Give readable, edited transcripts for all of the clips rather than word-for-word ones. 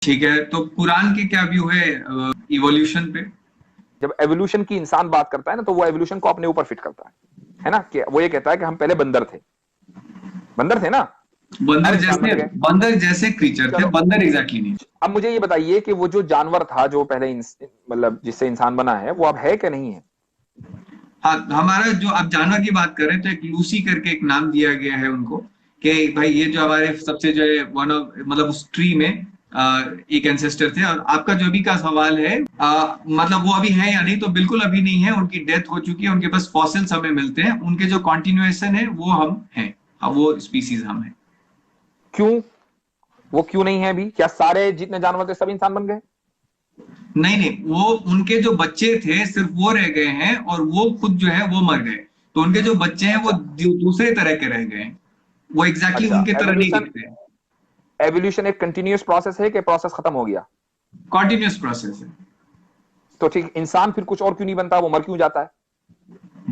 ठीक है, तो कुरान के क्या व्यू है इवोल्यूशन पे? जब एवोल्यूशन की इंसान बात करता है ना, तो वो एवोल्यूशन को अपने ऊपर फिट करता है ना, कि वो ये कहता है कि हम पहले बंदर थे ना, अब इंसान बन गए। बंदर जैसे क्रीचर थे, चलो, बंदर एग्जैक्टली नहीं। अब मुझे ये बताइए कि वो जो जानवर था जो पहले मतलब जिससे इंसान बना है, वो अब है कि नहीं है? हाँ, हमारा जो आप जानवर की बात कर रहे हैं, तो एक लूसी करके एक नाम दिया गया है उनको, कि भाई ये जो हमारे सबसे जो है वन ऑफ मतलब उस ट्री में एक एंसेस्टर थे। और आपका जो अभी का सवाल है, मतलब वो अभी है या नहीं, तो बिल्कुल अभी नहीं है, उनकी डेथ हो चुकी है, उनके पास फॉसिल्स हमें मिलते हैं, उनके जो कॉन्टिन्यूएशन है वो हम हैं। हाँ, वो स्पीसीज हम हैं। क्यों? वो क्यों नहीं है अभी? क्या सारे जितने जानवर थे सब इंसान बन गए? नहीं नहीं, वो उनके जो बच्चे थे सिर्फ वो रह गए हैं, और वो खुद जो है वो मर गए। तो उनके जो बच्चे हैं वो अच्छा। दूसरे तरह के रह गए हैं, वो एग्जैक्टली अच्छा, उनके तरह नहीं एवोल्यूशन, दिखते हैं। एवोल्यूशन एक कंटिन्यूअस प्रोसेस है कि प्रोसेस खत्म हो गया? कॉन्टिन्यूस प्रोसेस है। तो ठीक, इंसान फिर कुछ और क्यों नहीं बनता, वो मर क्यों जाता है?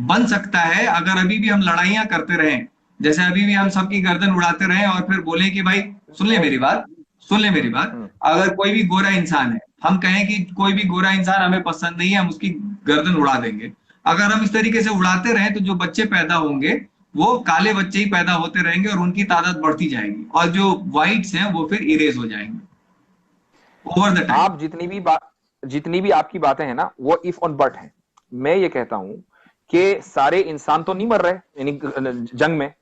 बन सकता है अगर अभी भी हम लड़ाइयां करते रहें, जैसे अभी भी हम सबकी गर्दन उड़ाते रहें और फिर बोले कि भाई सुन ले नहीं। मेरी बात, सुन ले मेरी बात। हम्म। अगर कोई भी गोरा इंसान है, हम कहें कि कोई भी गोरा इंसान हमें पसंद नहीं है, हम उसकी गर्दन उड़ा देंगे। अगर हम इस तरीके से उड़ाते रहें तो जो बच्चे पैदा होंगे वो काले बच्चे ही पैदा होते रहेंगे, और उनकी तादाद बढ़ती जाएगी, और जो व्हाइट्स हैं वो फिर इरेज हो जाएंगे ओवर द टाइम। आप जितनी भी आपकी बातें हैं ना, वो इफ और बट हैं। मैं ये कहता हूं कि सारे इंसान तो नहीं मर रहे, यानी जंग में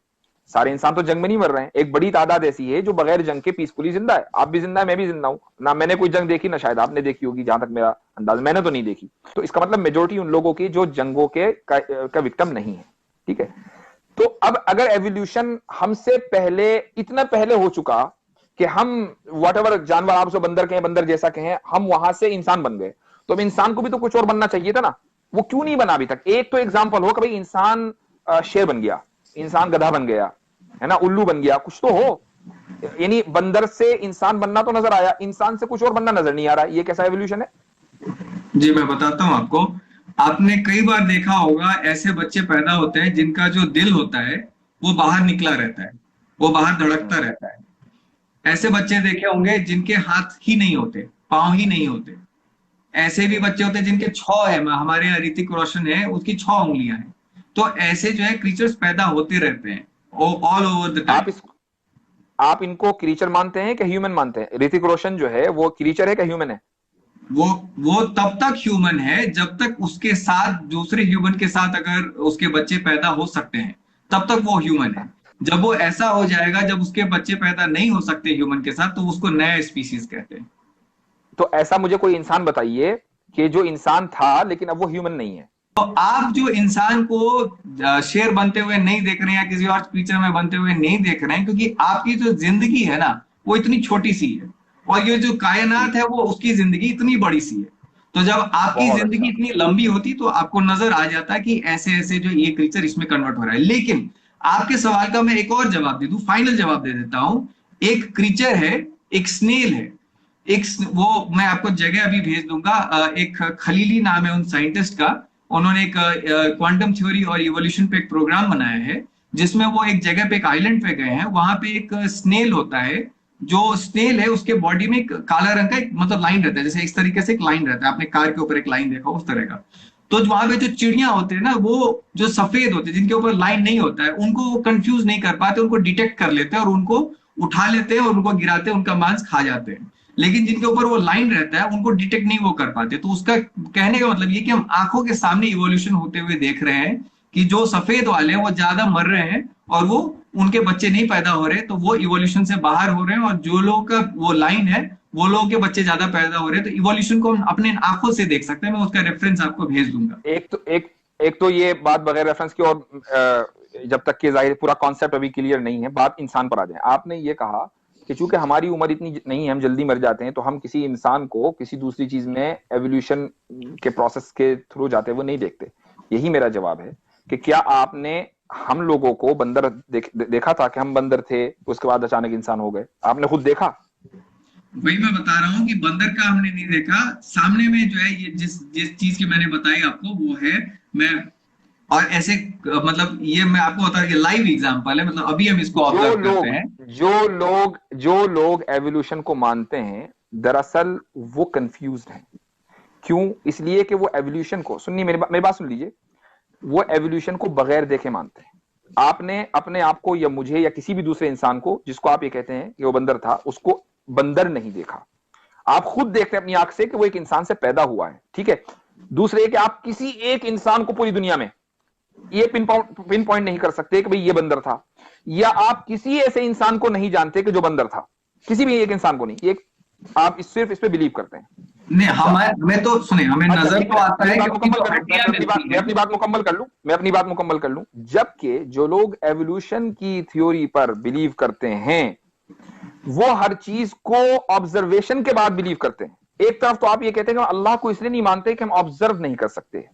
सारे इंसान तो जंग में नहीं मर रहे हैं। एक बड़ी तादाद ऐसी है जो बगैर जंग के पीसफुली जिंदा है। आप भी जिंदा है, मैं भी जिंदा हूं ना। मैंने कोई जंग देखी ना शायद आपने देखी होगी, जहां तक मेरा अंदाज, मैंने तो नहीं देखी। तो इसका मतलब मेजोरिटी उन लोगों की जो जंगों के का विक्टिम नहीं है। ठीक है। तो अब अगर एवोल्यूशन हमसे पहले, इतना पहले हो चुका कि हम वट एवर जानवर, आप उसे बंदर कहें, बंदर जैसा कहें, हम वहां से इंसान बन गए, तो अब इंसान को भी तो कुछ और बनना चाहिए था ना। वो क्यों नहीं बना अभी तक? एक तो एग्जाम्पल हो कि भाई इंसान शेर बन गया, इंसान गधा बन गया, है ना, उल्लू बन गया, कुछ तो हो। यानी बंदर से इंसान बनना तो नजर आया, इंसान से कुछ और बनना नजर नहीं आ रहा। ये कैसा एवोल्यूशन है? जी, मैं बताता हूँ आपको। आपने कई बार देखा होगा ऐसे बच्चे पैदा होते हैं जिनका जो दिल होता है वो बाहर निकला रहता है, वो बाहर धड़कता रहता है। ऐसे बच्चे देखे होंगे जिनके हाथ ही नहीं होते, पांव ही नहीं होते। ऐसे भी बच्चे होते हैं जिनके छह है, हमारे यहाँ ऋतिक रोशन है, उसकी छह उंगलियां हैं। तो ऐसे जो है क्रीचर्स पैदा होते रहते हैं ऑल ओवर द आप टाइम। इस आप इनको क्रीचर मानते हैं कि ह्यूमन मानते हैं? ऋतिक रोशन जो है वो क्रीचर है कि ह्यूमन है? वो वो तब तक ह्यूमन है जब तक उसके साथ दूसरे ह्यूमन के साथ अगर उसके बच्चे पैदा हो सकते हैं, तब तक वो ह्यूमन है। जब वो ऐसा हो जाएगा जब उसके बच्चे पैदा नहीं हो सकते ह्यूमन के साथ, तो उसको नया स्पीसीज कहते हैं। तो ऐसा मुझे कोई इंसान बताइए कि जो इंसान था लेकिन अब वो ह्यूमन नहीं है। तो आप जो इंसान को शेर बनते हुए नहीं देख रहे हैं या किसी और क्रीचर में बनते हुए नहीं देख रहे हैं, क्योंकि आपकी जो जिंदगी है ना वो इतनी छोटी सी है, और ये जो कायनात है वो उसकी जिंदगी इतनी बड़ी सी है। तो जब आपकी बहुत जिंदगी अच्छा। इतनी लंबी होती तो आपको नजर आ जाता कि ऐसे ऐसे जो ये क्रीचर इसमें कन्वर्ट हो रहा है। लेकिन आपके सवाल का मैं एक और जवाब दे दूं, फाइनल जवाब दे देता हूं। एक क्रीचर है, एक स्नेल है, वो मैं आपको जगह अभी भेज दूंगा। एक खलीली नाम है उन साइंटिस्ट का। उन्होंने एक क्वांटम थ्योरी और इवोल्यूशन पे एक प्रोग्राम बनाया है, जिसमें वो एक जगह पे, एक आइलैंड पे गए हैं। वहां पे एक स्नेल होता है। जो स्नेल है उसके बॉडी में एक काला रंग का एक मतलब लाइन रहता है, जैसे इस तरीके से एक लाइन रहता है, आपने कार के ऊपर एक लाइन देखा उस तरह का। तो वहां पे जो चिड़िया होते हैं ना, वो जो सफेद होते हैं जिनके ऊपर लाइन नहीं होता है, उनको वो कंफ्यूज नहीं कर पाते, उनको डिटेक्ट कर लेते हैं और उनको उठा लेते हैं और उनको गिराते हैं, उनका मांस खा जाते हैं। लेकिन जिनके ऊपर वो लाइन रहता है उनको डिटेक्ट नहीं वो कर पाते। तो उसका कहने का मतलब ये कि हम आंखों के सामने इवोल्यूशन होते हुए देख रहे हैं कि जो सफेद वाले हैं वो ज्यादा मर रहे हैं, और वो उनके बच्चे नहीं पैदा हो रहे, तो वो इवोल्यूशन से बाहर हो रहे हैं। और जो लोगों का वो लाइन है वो लोगों के बच्चे ज्यादा पैदा हो रहे हैं। तो इवोल्यूशन को हम अपने आंखों से देख सकते हैं। मैं उसका रेफरेंस आपको भेज दूंगा। एक तो ये बात बगैर रेफरेंस की, और जब तक कि जाहिर पूरा कॉन्सेप्ट अभी क्लियर नहीं है, बात इंसान पर आ जाए। आपने ये कहा कि चूंकि हमारी उम्र इतनी नहीं है, हम जल्दी मर जाते हैं, तो हम किसी इंसान को किसी दूसरी चीज में एवोल्यूशन के प्रोसेस के थ्रू जाते हुए नहीं देखते। यही मेरा जवाब है कि क्या आपने हम लोगों को बंदर देखा था कि हम बंदर थे, उसके बाद अचानक इंसान हो गए? आपने खुद देखा? वही मैं बता रहा हूँ कि बंदर का हमने नहीं देखा। सामने में जो है ये जिस जिस चीज की मैंने बताई आपको वो है। मैं और ऐसे मतलब ये मैं आपको बता, ये लाइव एग्जांपल है, मतलब अभी हम इसको जो ऑब्जर्व करते लोग हैं। जो लोग जो लोग एवोल्यूशन को मानते हैं, दरअसल वो कंफ्यूज्ड हैं। क्यों? इसलिए कि वो एवोल्यूशन को, सुनिए मेरी बात सुन लीजिए, वो एवोल्यूशन को बगैर देखे मानते हैं। आपने अपने आप को या मुझे या किसी भी दूसरे इंसान को जिसको आप ये कहते हैं कि वो बंदर था, उसको बंदर नहीं देखा। आप खुद देखते हैं अपनी आंख से कि वो एक इंसान से पैदा हुआ है, ठीक है। दूसरे कि आप किसी एक इंसान को पूरी दुनिया में ये पिन पॉइंट नहीं कर सकते कि भाई ये बंदर था, या आप किसी ऐसे इंसान को नहीं जानते कि जो बंदर था, किसी भी एक इंसान को नहीं। एक आप सिर्फ इस पे बिलीव करते हैं। नहीं, हमें तो सुने, हमें नजर तो आता है कि जो हड्डियां मिलती मैं अपनी बात मुकम्मल कर लूं। जबकि जो लोग एवोल्यूशन की थ्योरी पर बिलीव करते हैं वो हर चीज को ऑब्जर्वेशन के बाद बिलीव करते हैं। एक तरफ तो आप ये कहते हैं कि हम अल्लाह को इसलिए नहीं मानते कि हम ऑब्जर्व नहीं कर सकते,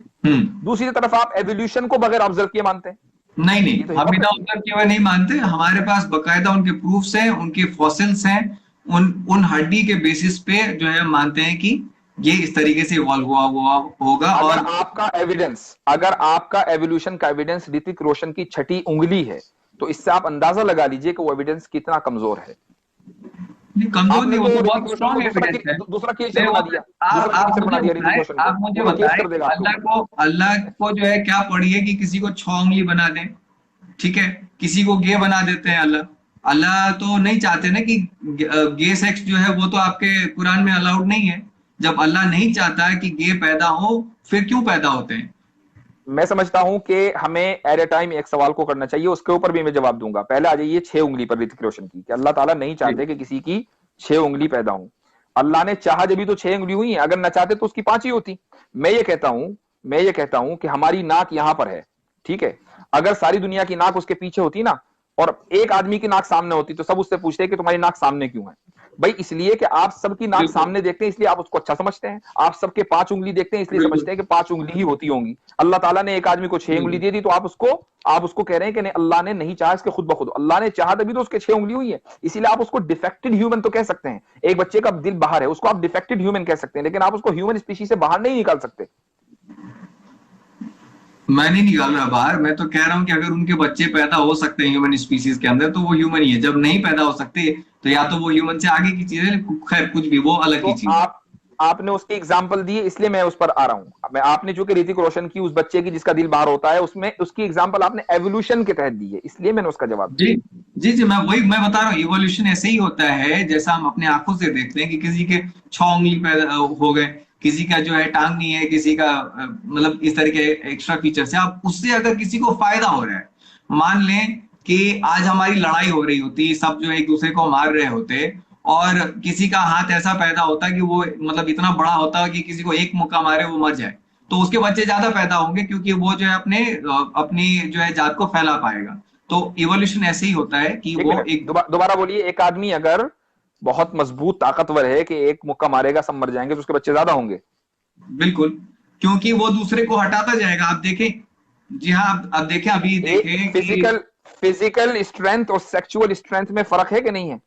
दूसरी तरफ आप एवोल्यूशन को बगैर ऑब्जर्व किए मानते हैं। नहीं, हम बिना ऑब्जर्व किए हुए नहीं मानते। हमारे पास बकायदा उनके प्रूफ्स हैं, उनके फॉसिल्स हैं। उन हड्डी के बेसिस पे जो है मानते हैं कि ये इस तरीके से इवॉल्व हुआ होगा। अगर और आपका एवोल्यूशन का एविडेंस ऋतिक रोशन की छठी उंगली है, तो इससे आप अंदाजा लगा लीजिए कि वो एविडेंस कितना कमजोर है। कमजोर नहीं, वो तो बहुत स्ट्रॉन्ग एविडेंस है। दूसरा केस बना दिया। आप मुझे बताएं, अल्लाह को जो है क्या पड़ी है कि किसी को 6 उंगली बना दें, ठीक है, किसी को गे बना देते हैं। अल्लाह तो नहीं चाहते ना कि गे सेक्स जो है वो तो आपके कुरान में अलाउड नहीं है। जब अल्लाह नहीं चाहता है कि गे पैदा हो, फिर क्यों पैदा होते हैं? मैं समझता हूं कि हमें एट ए टाइम एक सवाल को करना चाहिए, उसके ऊपर भी मैं जवाब दूंगा। पहले आ जाइए 6 उंगली पर ऋतिक रोशन की, कि अल्लाह ताला नहीं चाहते कि किसी की 6 उंगली पैदा हो। अल्लाह ने चाहा जब भी तो 6 उंगली हुई है, अगर न चाहते तो उसकी 5 ही होती। मैं ये कहता हूं कि हमारी नाक यहां पर है, ठीक है। अगर सारी दुनिया की नाक उसके पीछे होती ना, और एक आदमी की नाक सामने होती, तो सब उससे पूछते कि तुम्हारी नाक सामने क्यों है? भाई इसलिए कि आप सबकी नाक सामने देखते हैं, इसलिए आप उसको अच्छा समझते हैं। आप सबके 5 उंगली देखते हैं, इसलिए समझते हैं कि 5 उंगली ही होती होंगी। अल्लाह ताला ने एक आदमी को 6 उंगली दे दी, तो आप उसको कह रहे हैं कि नहीं, अल्लाह ने नहीं चाहा, इसके खुद ब खुद अल्लाह ने चाहा तभी तो उसके 6 उंगली हुई है। इसीलिए आप उसको डिफेक्टेड ह्यूमन तो कह सकते हैं। एक बच्चे का दिल बाहर है, उसको आप डिफेक्टेड ह्यूमन कह सकते हैं, लेकिन आप उसको ह्यूमन स्पीशीज से बाहर नहीं निकाल सकते। मैं नहीं निकाल रहा बाहर, मैं तो कह रहा हूं कि अगर उनके बच्चे पैदा हो सकते हैं ह्यूमन स्पीसीज के अंदर, तो वो ह्यूमन ही है। जब नहीं पैदा हो सकते, तो या तो वो ह्यूमन से आगे की चीज है, खैर कुछ भी, वो अलग की चीज है। आपने उसकी एग्जांपल दी, इसलिए मैं उस पर आ रहा हूं। आपने चूंकि ऋतिक रोशन की उस बच्चे की जिसका दिल बाहर होता है, उसमें उसकी एग्जांपल आपने एवोल्यूशन के तहत दी है, इसलिए मैंने उसका जवाब दिया। जी, मैं बता रहा हूँ, इवोल्यूशन ऐसे ही होता है जैसा हम अपने आंखों से देखते हैं कि किसी के 6 उंगली पैदा हो गए, किसी का जो है टांग नहीं है, किसी का मतलब इस तरह के एक्स्ट्रा फीचर्स है। अब उससे अगर किसी को फायदा हो रहा है, मान लें कि आज हमारी लड़ाई हो रही होती, सब जो एक दूसरे को मार रहे होते, और किसी का हाथ ऐसा पैदा होता कि वो मतलब इतना बड़ा होता कि किसी को एक मुक्का मारे वो मर जाए, तो उसके बच्चे ज्यादा पैदा होंगे, क्योंकि वो जो है अपनी जो है जात को फैला पाएगा। तो इवोल्यूशन ऐसे ही होता है कि वो एक दोबारा बोलिए। एक आदमी अगर बहुत मजबूत ताकतवर है कि एक मुक्का मारेगा सब मर जाएंगे, तो उसके बच्चे ज्यादा होंगे? बिल्कुल, क्योंकि वो दूसरे को हटाता जाएगा। आप देखें, जी हाँ, आप देखें, अभी देखें फिजिकल स्ट्रेंथ और सेक्सुअल स्ट्रेंथ में फर्क है कि नहीं है?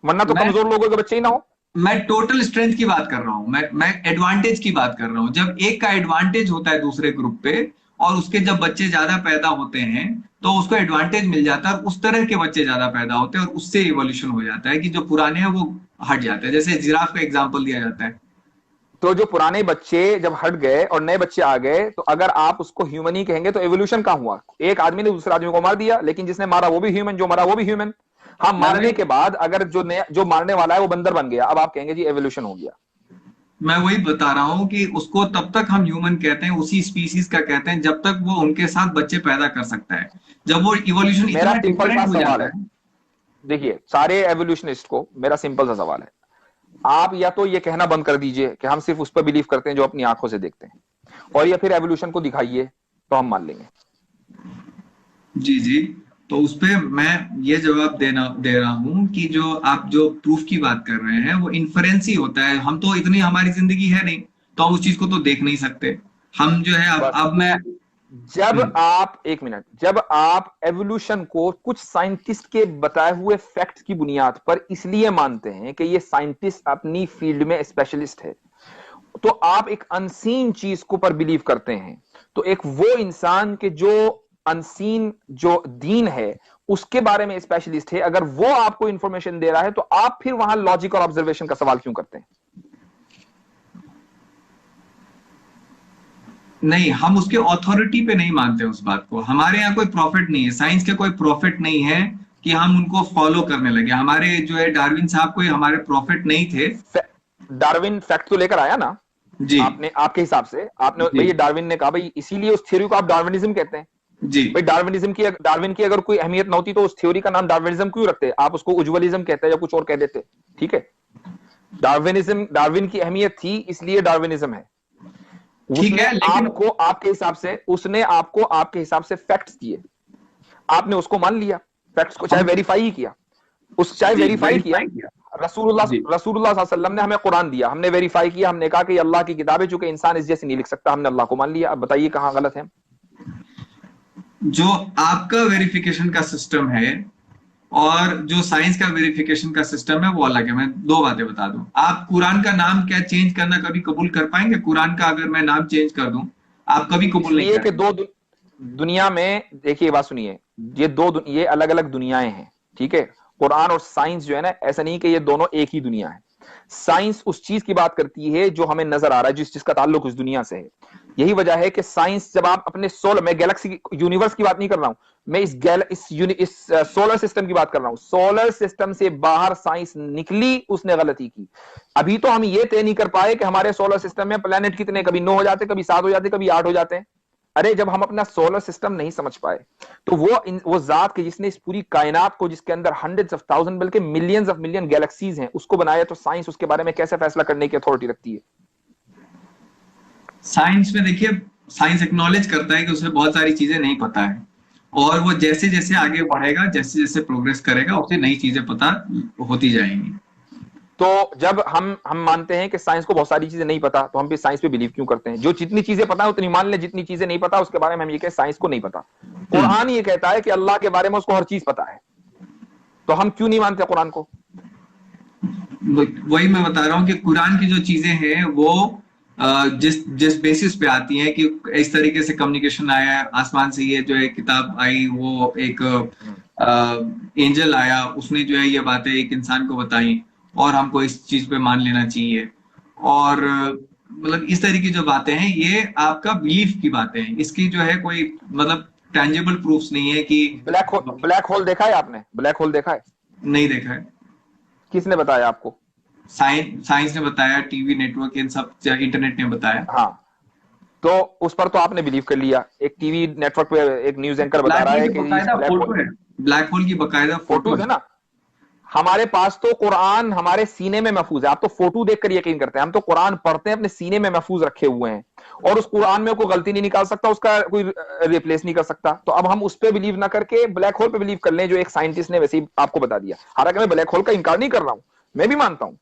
वरना तो कमजोर लोगों के बच्चे ही ना हो। मैं टोटल स्ट्रेंथ की बात कर रहा हूं, मैं एडवांटेज की बात कर रहा हूं। जब एक का एडवांटेज होता है दूसरे ग्रुप पे, और उसके जब बच्चे ज्यादा पैदा होते हैं, तो उसको एडवांटेज मिल जाता है, और उस तरह के बच्चे ज्यादा पैदा होते हैं, और उससे इवोल्यूशन हो जाता है कि जो पुराने हैं वो हट जाते हैं। जैसे जिराफ का एग्जाम्पल दिया जाता है। तो जो पुराने बच्चे जब हट गए और नए बच्चे आ गए, तो अगर आप उसको ह्यूमन ही कहेंगे तो एवोल्यूशन कहां हुआ? एक आदमी ने दूसरे आदमी को मार दिया, लेकिन जिसने मारा वो भी ह्यूमन, जो मरा वो भी ह्यूमन। हाँ, मारने के बाद अगर जो मारने वाला है वो बंदर बन गया, अब आप कहेंगे जी एवोल्यूशन हो गया। मैं वही बता रहा हूं कि उसको तब तक हम ह्यूमन कहते हैं, उसी स्पीसीज का कहते हैं, जब तक वो उनके साथ बच्चे पैदा कर सकता है। जब वो इवोल्यूशन इतना डिफरेंट हो जाता है। देखिए, सारे एवोल्यूशनिस्ट को मेरा सिंपल सा सवाल है, आप या तो ये कहना बंद कर दीजिए कि हम सिर्फ उस पर बिलीव करते हैं जो अपनी आंखों से देखते हैं, और या फिर एवोल्यूशन को दिखाइए तो हम मान लेंगे। जी, तो उस पर मैं ये जवाब दे रहा हूं कि जो आप जो प्रूफ की बात कर रहे हैं वो इन्फरेंस ही होता है। हम तो इतनी हमारी जिंदगी है नहीं, तो हम उस चीज को तो देख नहीं सकते। हम जो है अब मैं जब आप एवोल्यूशन को कुछ साइंटिस्ट के बताए हुए फैक्ट्स की बुनियाद पर इसलिए मानते हैं कि ये साइंटिस्ट अपनी फील्ड में स्पेशलिस्ट है, तो आप एक अनसीन चीज को पर बिलीव करते हैं। तो एक वो इंसान के जो अनसीन जो दीन है उसके बारे में स्पेशलिस्ट है, अगर वो आपको इंफॉर्मेशन दे रहा है तो आप फिर वहां लॉजिक और ऑब्जर्वेशन का सवाल क्यों करते हैं? नहीं, हम उसके ऑथोरिटी पे नहीं मानते उस बात को। हमारे यहाँ कोई प्रॉफिट नहीं है, साइंस के कोई प्रॉफिट नहीं है कि हम उनको फॉलो करने लगे। हमारे जो है डार्विन साहब कोई हमारे प्रॉफिट नहीं थे। डार्विन फैक्ट तो लेकर आया ना जी आपने, आपके हिसाब से आपने जी भाई, ये डार्विन ने कहा भाई, इसीलिए उस थ्योरी को आप डार्विनिज्म कहते हैं। जी भाई डार्विन की अगर कोई अहमियत न होती तो उस थ्योरी का नाम डार्विनिज्म क्यों रखते? आप उसको उज्ज्वलिज्म कहते हैं या कुछ और कह देते, ठीक है। डार्विन की अहमियत थी इसलिए डार्विनिज्म है। ठीक उसने है, लेकिन आपको आपके हिसाब से, उसने आपको आपके हिसाब से फैक्ट्स दिए, आपने उसको मान लिया, फैक्ट्स को चाहे वेरीफाई ही किया, चाहे जी वेरीफाई किया। वेरीफाई किया। रसूलुल्लाह जी रसूलुल्लाह सल्लल्लाहु अलैहि वसल्लम ने हमें कुरान दिया, हमने वेरीफाई किया, हमने कहा कि ये अल्लाह की किताब है, चूंकि इंसान इस जैसे नहीं लिख सकता, हमने अल्लाह को मान लिया। अब बताइए कहां गलत है? जो आपका वेरिफिकेशन का सिस्टम है और जो साइंस का वेरिफिकेशन का सिस्टम है वो अलग है। मैं दो बातें बता दूं। आप कुरान का नाम क्या चेंज करना कभी कबूल कर पाएंगे? कुरान का अगर मैं नाम चेंज कर दूं, आप कभी कबूल नहीं इसलिए कि करेंगे। दुनिया में, देखिए बात सुनिए, ये अलग अलग दुनियाएं हैं, ठीक है। कुरान और साइंस जो है ना, ऐसा नहीं कि ये दोनों एक ही दुनिया है। साइंस उस चीज की बात करती है जो हमें नजर आ रहा है, जिसका ताल्लुक उस दुनिया से है। यही वजह है कि साइंस, जब आप अपने सोलर, मैं गैलेक्सी यूनिवर्स की बात नहीं कर रहा हूं, मैं इस सोलर सिस्टम की बात कर रहा हूं। सोलर सिस्टम से बाहर साइंस निकली, उसने गलती की। अभी तो हम ये तय नहीं कर पाए कि हमारे सोलर सिस्टम में प्लेनेट कितने, कभी 9 हो जाते, कभी 7 हो जाते, कभी 8 हो जाते हैं। अरे जब हम अपना सोलर सिस्टम नहीं समझ पाए, तो वो जात के जिसने इस पूरी कायनात को, जिसके अंदर हंड्रेड्स ऑफ थाउजेंड बल्कि मिलियंस ऑफ मिलियन गैलेक्सीज हैं, उसको बनाया, तो साइंस उसके बारे में कैसे फैसला करने की अथॉरिटी रखती है? साइंस में देखिए, साइंस एक्नॉलेज करता है कि उसे बहुत सारी चीजें नहीं पता है, और वो जैसे जैसे आगे बढ़ेगा, जैसे जैसे प्रोग्रेस करेगा, उसे नई चीजें पता होती जाएंगी। तो जब हम मानते हैं कि साइंस को बहुत सारी चीजें नहीं पता, तो हम भी साइंस पे बिलीव क्यों करते हैं? जो जितनी चीजें पता है उतनी मान ले, जितनी चीजें नहीं पता उसके बारे में हम ये कहें साइंस को नहीं पता। कुरान ये कहता है कि अल्लाह के बारे में उसको हर चीज पता है, तो हम क्यों नहीं मानते कुरान को? वही मैं बता रहा हूँ कि कुरान की जो चीजें हैं वो जिस जिस बेसिस पे आती हैं कि इस तरीके से कम्युनिकेशन आया है आसमान से, ये जो है किताब आई, वो एक एंजल आया, उसने जो है ये बातें एक इंसान को बताई, और हमको इस चीज पे मान लेना चाहिए। और मतलब इस तरह की जो बातें हैं, ये आपका बिलीफ की बातें हैं, इसकी जो है कोई मतलब टेंजिबल प्रूफ्स नहीं है कि। ब्लैक होल देखा है आपने? ब्लैक होल देखा है? नहीं देखा है। किसने बताया आपको? साइंस ने बताया, टीवी नेटवर्क, इन सब इंटरनेट ने बताया। हाँ, तो उस पर तो आपने बिलीव कर लिया। एक टीवी नेटवर्क पे एक न्यूज एंकर बता ब्लैक रहा होल है की कि बकायदा फोटो है, ब्लैक होल की बकायदा फोटो फोटोज है ना। हमारे पास तो कुरान हमारे सीने में महफूज है। आप तो फोटो देखकर यकीन करते हैं, हम तो कुरान पढ़ते हैं, अपने सीने में महफूज रखे हुए हैं, और उस कुरान में कोई गलती नहीं निकाल सकता, उसका कोई रिप्लेस नहीं कर सकता। तो अब हम उस पर बिलीव ना करके ब्लैक होल पे बिलीव कर लें, जो एक साइंटिस्ट ने वैसे ही आपको बता दिया। हालांकि मैं ब्लैक होल का इंकार नहीं कर रहा हूं, मैं भी मानता हूं,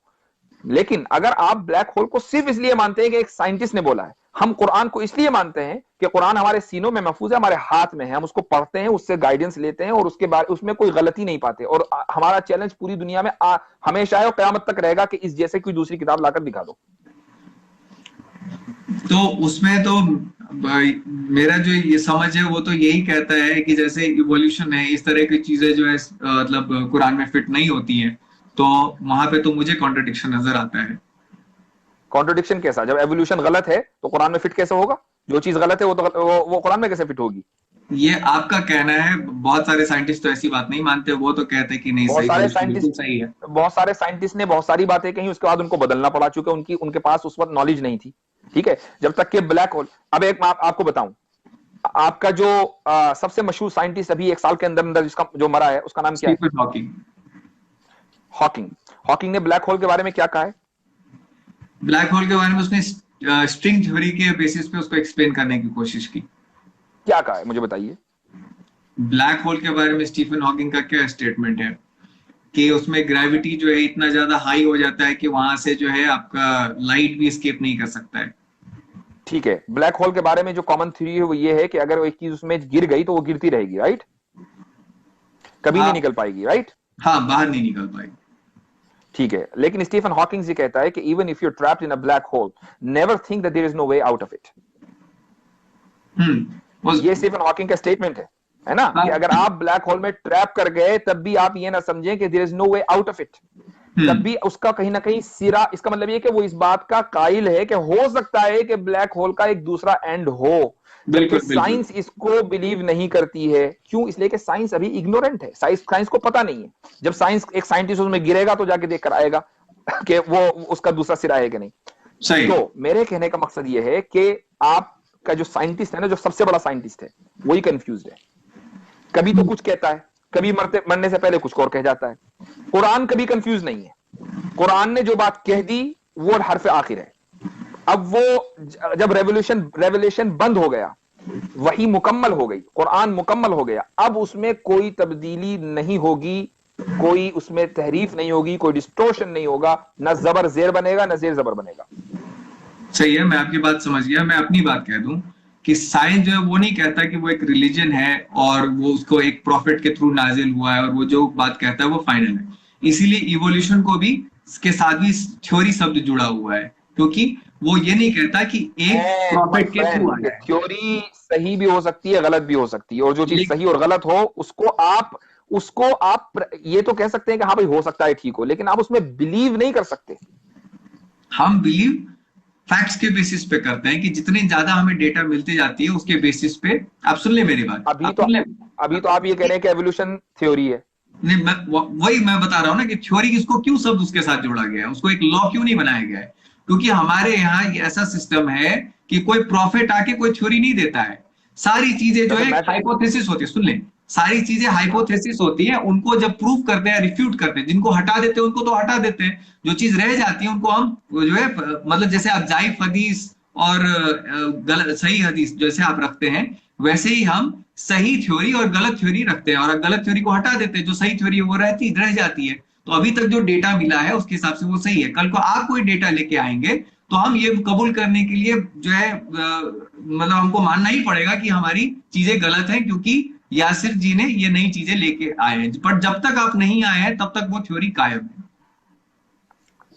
लेकिन अगर आप ब्लैक होल को सिर्फ इसलिए मानते हैं कि एक साइंटिस्ट ने बोला है, हम कुरान को इसलिए मानते हैं कि कुरान हमारे सीनों में महफूज है, हमारे हाथ में है, हम उसको पढ़ते हैं, उससे गाइडेंस लेते हैं, और उसके बाद उसमें कोई गलती नहीं पाते। और हमारा चैलेंज पूरी दुनिया में हमेशा है और कयामत तक रहेगा कि इस जैसे कोई दूसरी किताब लाकर दिखा दो। तो उसमें तो मेरा जो ये समझ है वो तो यही कहता है कि जैसे इवोल्यूशन है, इस तरह की चीजें जो है मतलब कुरान में फिट नहीं होती हैं, तो वहां पे तो मुझे कॉन्ट्रडिक्शन नजर आता है। कॉन्ट्रडिक्शन कैसा? जब एवोल्यूशन गलत है तो कुरान में फिट कैसे होगा? जो चीज गलत है वो कुरान में कैसे फिट होगी? ये आपका कहना है, बहुत सारे साइंटिस्ट तो ऐसी बात नहीं मानते, वो तो कहते हैं कि नहीं, बहुत सही, सारे बिल्कुल साइंटिस्ट सही है। बहुत सारे साइंटिस्ट ने बहुत सारी बातें कही, उसके बाद उनको बदलना पड़ा, चूंकि उनके पास उस वक्त नॉलेज नहीं थी, ठीक है। जब तक कि ब्लैक होल, अब एक मैं आपको बताऊं, आपका जो सबसे मशहूर साइंटिस्ट अभी 1 साल के अंदर अंदर जिसका जो मरा है, उसका नाम क्या है? Stephen Hawking. हॉकिंग। हॉकिंग ने ब्लैक होल के बारे में क्या कहा है? ब्लैक होल के बारे में उसने स्ट्रिंग थ्योरी के बेसिस पे उसको एक्सप्लेन करने की कोशिश की। क्या कहा है मुझे बताइए। ब्लैक होल के बारे में स्टीफन हॉकिंग का क्या स्टेटमेंट है कि उसमें ग्रेविटी जो है इतना ज्यादा हाई हो जाता है कि वहां से जो है आपका लाइट भी एस्केप नहीं कर सकता है। ठीक है, ब्लैक होल के बारे में जो कॉमन थ्योरी है वो ये है कि अगर वो एक चीज उसमें गिर गई तो वो गिरती रहेगी, राइट? कभी नहीं निकल पाएगी, राइट? हाँ, बाहर नहीं निकल पाएगी। ठीक है, लेकिन स्टीफन हॉकिंग जी कहता है कि even if you trapped in a black hole, never think that there is no way out of it. ये स्टीफन हॉकिंग का स्टेटमेंट है। है ना, कि अगर आप ब्लैक होल में ट्रैप कर गए तब भी आप ये ना समझें कि there is no way out of it, तब भी उसका कहीं ना कहीं सिरा, इसका मतलब ये कि वो इस बात का कायल है कि हो सकता है कि ब्लैक होल का एक दूसरा एंड हो, जबकि साइंस इसको बिलीव नहीं करती है। क्यों? इसलिए कि साइंस अभी इग्नोरेंट है, साइंस को पता नहीं है। जब साइंस एक साइंटिस्ट उसमें गिरेगा तो जाके देख कर आएगा कि वो उसका दूसरा सिरा है कि नहीं। सही। तो मेरे कहने का मकसद ये है कि आपका जो साइंटिस्ट है ना, जो सबसे बड़ा साइंटिस्ट है, वही कंफ्यूज्ड है। कभी तो कुछ कहता है, कभी मरने से पहले कुछ और कह जाता है। कुरान कभी कंफ्यूज नहीं है, कुरान ने जो बात कह दी वो हर्फ आखिर है। अब वो जब रेवोल्यूशन बंद हो गया, वही मुकम्मल हो गई, कुरान मुकम्मल हो गया, अब उसमें कोई तब्दीली नहीं होगी, कोई उसमें तहरीफ नहीं होगी, कोई डिस्टोर्शन नहीं होगा, ना जबर जेर बनेगा ना जेर जबर बनेगा। सही है, मैं आपकी बात समझ गया। मैं अपनी बात कह दूं कि साइंस जो है वो नहीं कहता कि वो एक रिलीजन है और वो उसको एक प्रॉफिट के थ्रू नाजिल हुआ है और वो जो बात कहता है वो फाइनल है। इसीलिए इवोल्यूशन को भी इसके साथ भी थ्योरी शब्द जुड़ा हुआ है, क्योंकि वो ये नहीं कहता कि एक प्रॉफिट के थ्रू आया है। थ्योरी सही भी हो सकती है, गलत भी हो सकती है, और जो चीज सही और गलत हो उसको आप ये तो कह सकते हैं कि हाँ भाई हो सकता है ठीक हो, लेकिन आप उसमें बिलीव नहीं कर सकते। हम बिलीव फैक्ट्स के बेसिस पे करते हैं कि जितने ज्यादा हमें डेटा मिलती जाती है उसके बेसिस पे। आप सुन ले मेरी बात। अभी तो आप ये कह रहे हैं कि एवोल्यूशन थ्योरी है। नहीं, वही मैं बता रहा हूं ना कि थ्योरी किसको क्यों शब्द उसके साथ जोड़ा गया है, उसको एक लॉ क्यों नहीं बनाया गया है। क्योंकि हमारे यहाँ ऐसा सिस्टम है कि कोई प्रॉफिट आके कोई थ्योरी नहीं देता है। सारी चीजें जो है हाइपोथेसिस होती है, सुन ले, सारी चीजें हाइपोथेसिस होती है, उनको जब प्रूव करते हैं, रिफ्यूट करते हैं, जिनको हटा देते हैं उनको तो हटा देते हैं, जो चीज रह जाती है उनको हम जो है मतलब जैसे आप जाइफ हदीस और सही हदीस जैसे आप रखते हैं, वैसे ही हम सही थ्योरी और गलत थ्योरी रखते हैं, और गलत थ्योरी को हटा देते हैं, जो सही थ्योरी है वो रह जाती है। तो अभी तक जो डेटा मिला है उसके हिसाब से वो सही है। कल को आप कोई डेटा लेके आएंगे तो हम ये कबूल करने के लिए जो है मतलब हमको मानना ही पड़ेगा कि हमारी चीजें गलत हैं, क्योंकि यासिर जी ने ये नई चीजें लेके आए हैं। पर जब तक आप नहीं आए हैं तब तक वो थ्योरी कायम है।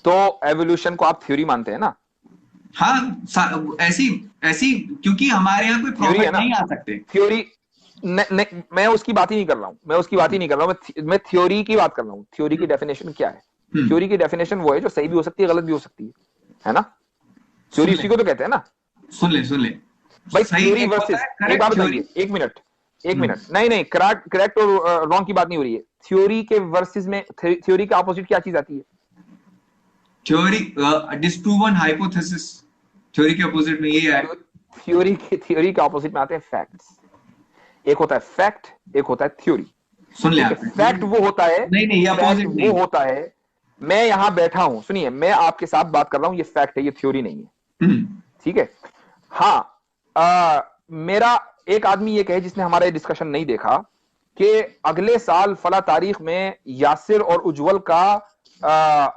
तो एवोल्यूशन को आप थ्योरी मानते हैं ना? हाँ, ऐसी ऐसी क्योंकि हमारे यहाँ कोई प्रॉफिट नहीं आ सकते। थ्योरी मैं उसकी बात ही नहीं कर रहा हूं, मैं थ्योरी की बात कर रहा हूं। थ्योरी की डेफिनेशन क्या है? थ्योरी की डेफिनेशन वो है जो सही भी हो सकती है, गलत भी हो सकती है ना? थ्योरी इसी को तो कहते हैं ना। सुन ले भाई, थ्योरी वर्सेस, एक बात बताइए, एक मिनट, नहीं, करेक्ट और रॉन्ग की बात नहीं हो रही है। थ्योरी के वर्सेस में थ्योरी के ऑपोजिट क्या चीज आती है? थ्योरी डिस्प्रूवन हाइपोथेसिस, थ्योरी के ऑपोजिट में ये है। थ्योरी के ऑपोजिट में आते हैं फैक्ट्स। एक होता है फैक्ट, एक होता है थ्योरी। सुन ले, फैक्ट वो होता है, नहीं, अपोजिट वो होता है, मैं यहां बैठा हूं, सुनिए, मैं आपके साथ बात कर रहा हूं, ये फैक्ट है, ये थ्योरी नहीं है। ठीक है? हाँ, मेरा एक आदमी ये कहे जिसने हमारा ये डिस्कशन नहीं देखा कि अगले साल फला तारीख में यासिर और उज्जवल का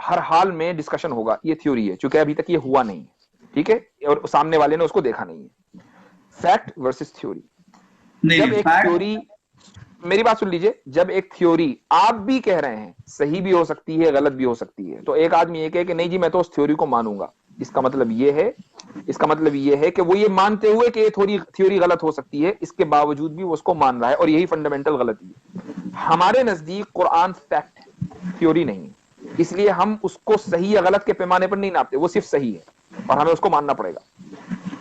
हर हाल में डिस्कशन होगा, ये थ्योरी है, क्योंकि अभी तक ये हुआ नहीं है। ठीक है? और सामने वाले ने उसको देखा नहीं है। Fact versus theory. जब एक थ्योरी, मेरी बात सुन लीजिए, जब एक थ्योरी आप भी कह रहे हैं सही भी हो सकती है, गलत भी हो सकती है, तो एक आदमी ये कहे कि नहीं जी मैं तो उस थ्योरी को मानूंगा, इसका मतलब ये है कि वो ये मानते हुए कि ये थ्योरी गलत हो सकती है, इसके बावजूद भी वो उसको मान रहा है, और यही फंडामेंटल गलती है। हमारे नजदीक कुरान फैक्ट है, थ्योरी नहीं है, इसलिए हम उसको सही या गलत के पैमाने पर नहीं नापते, वो सिर्फ सही है और हमें उसको मानना पड़ेगा।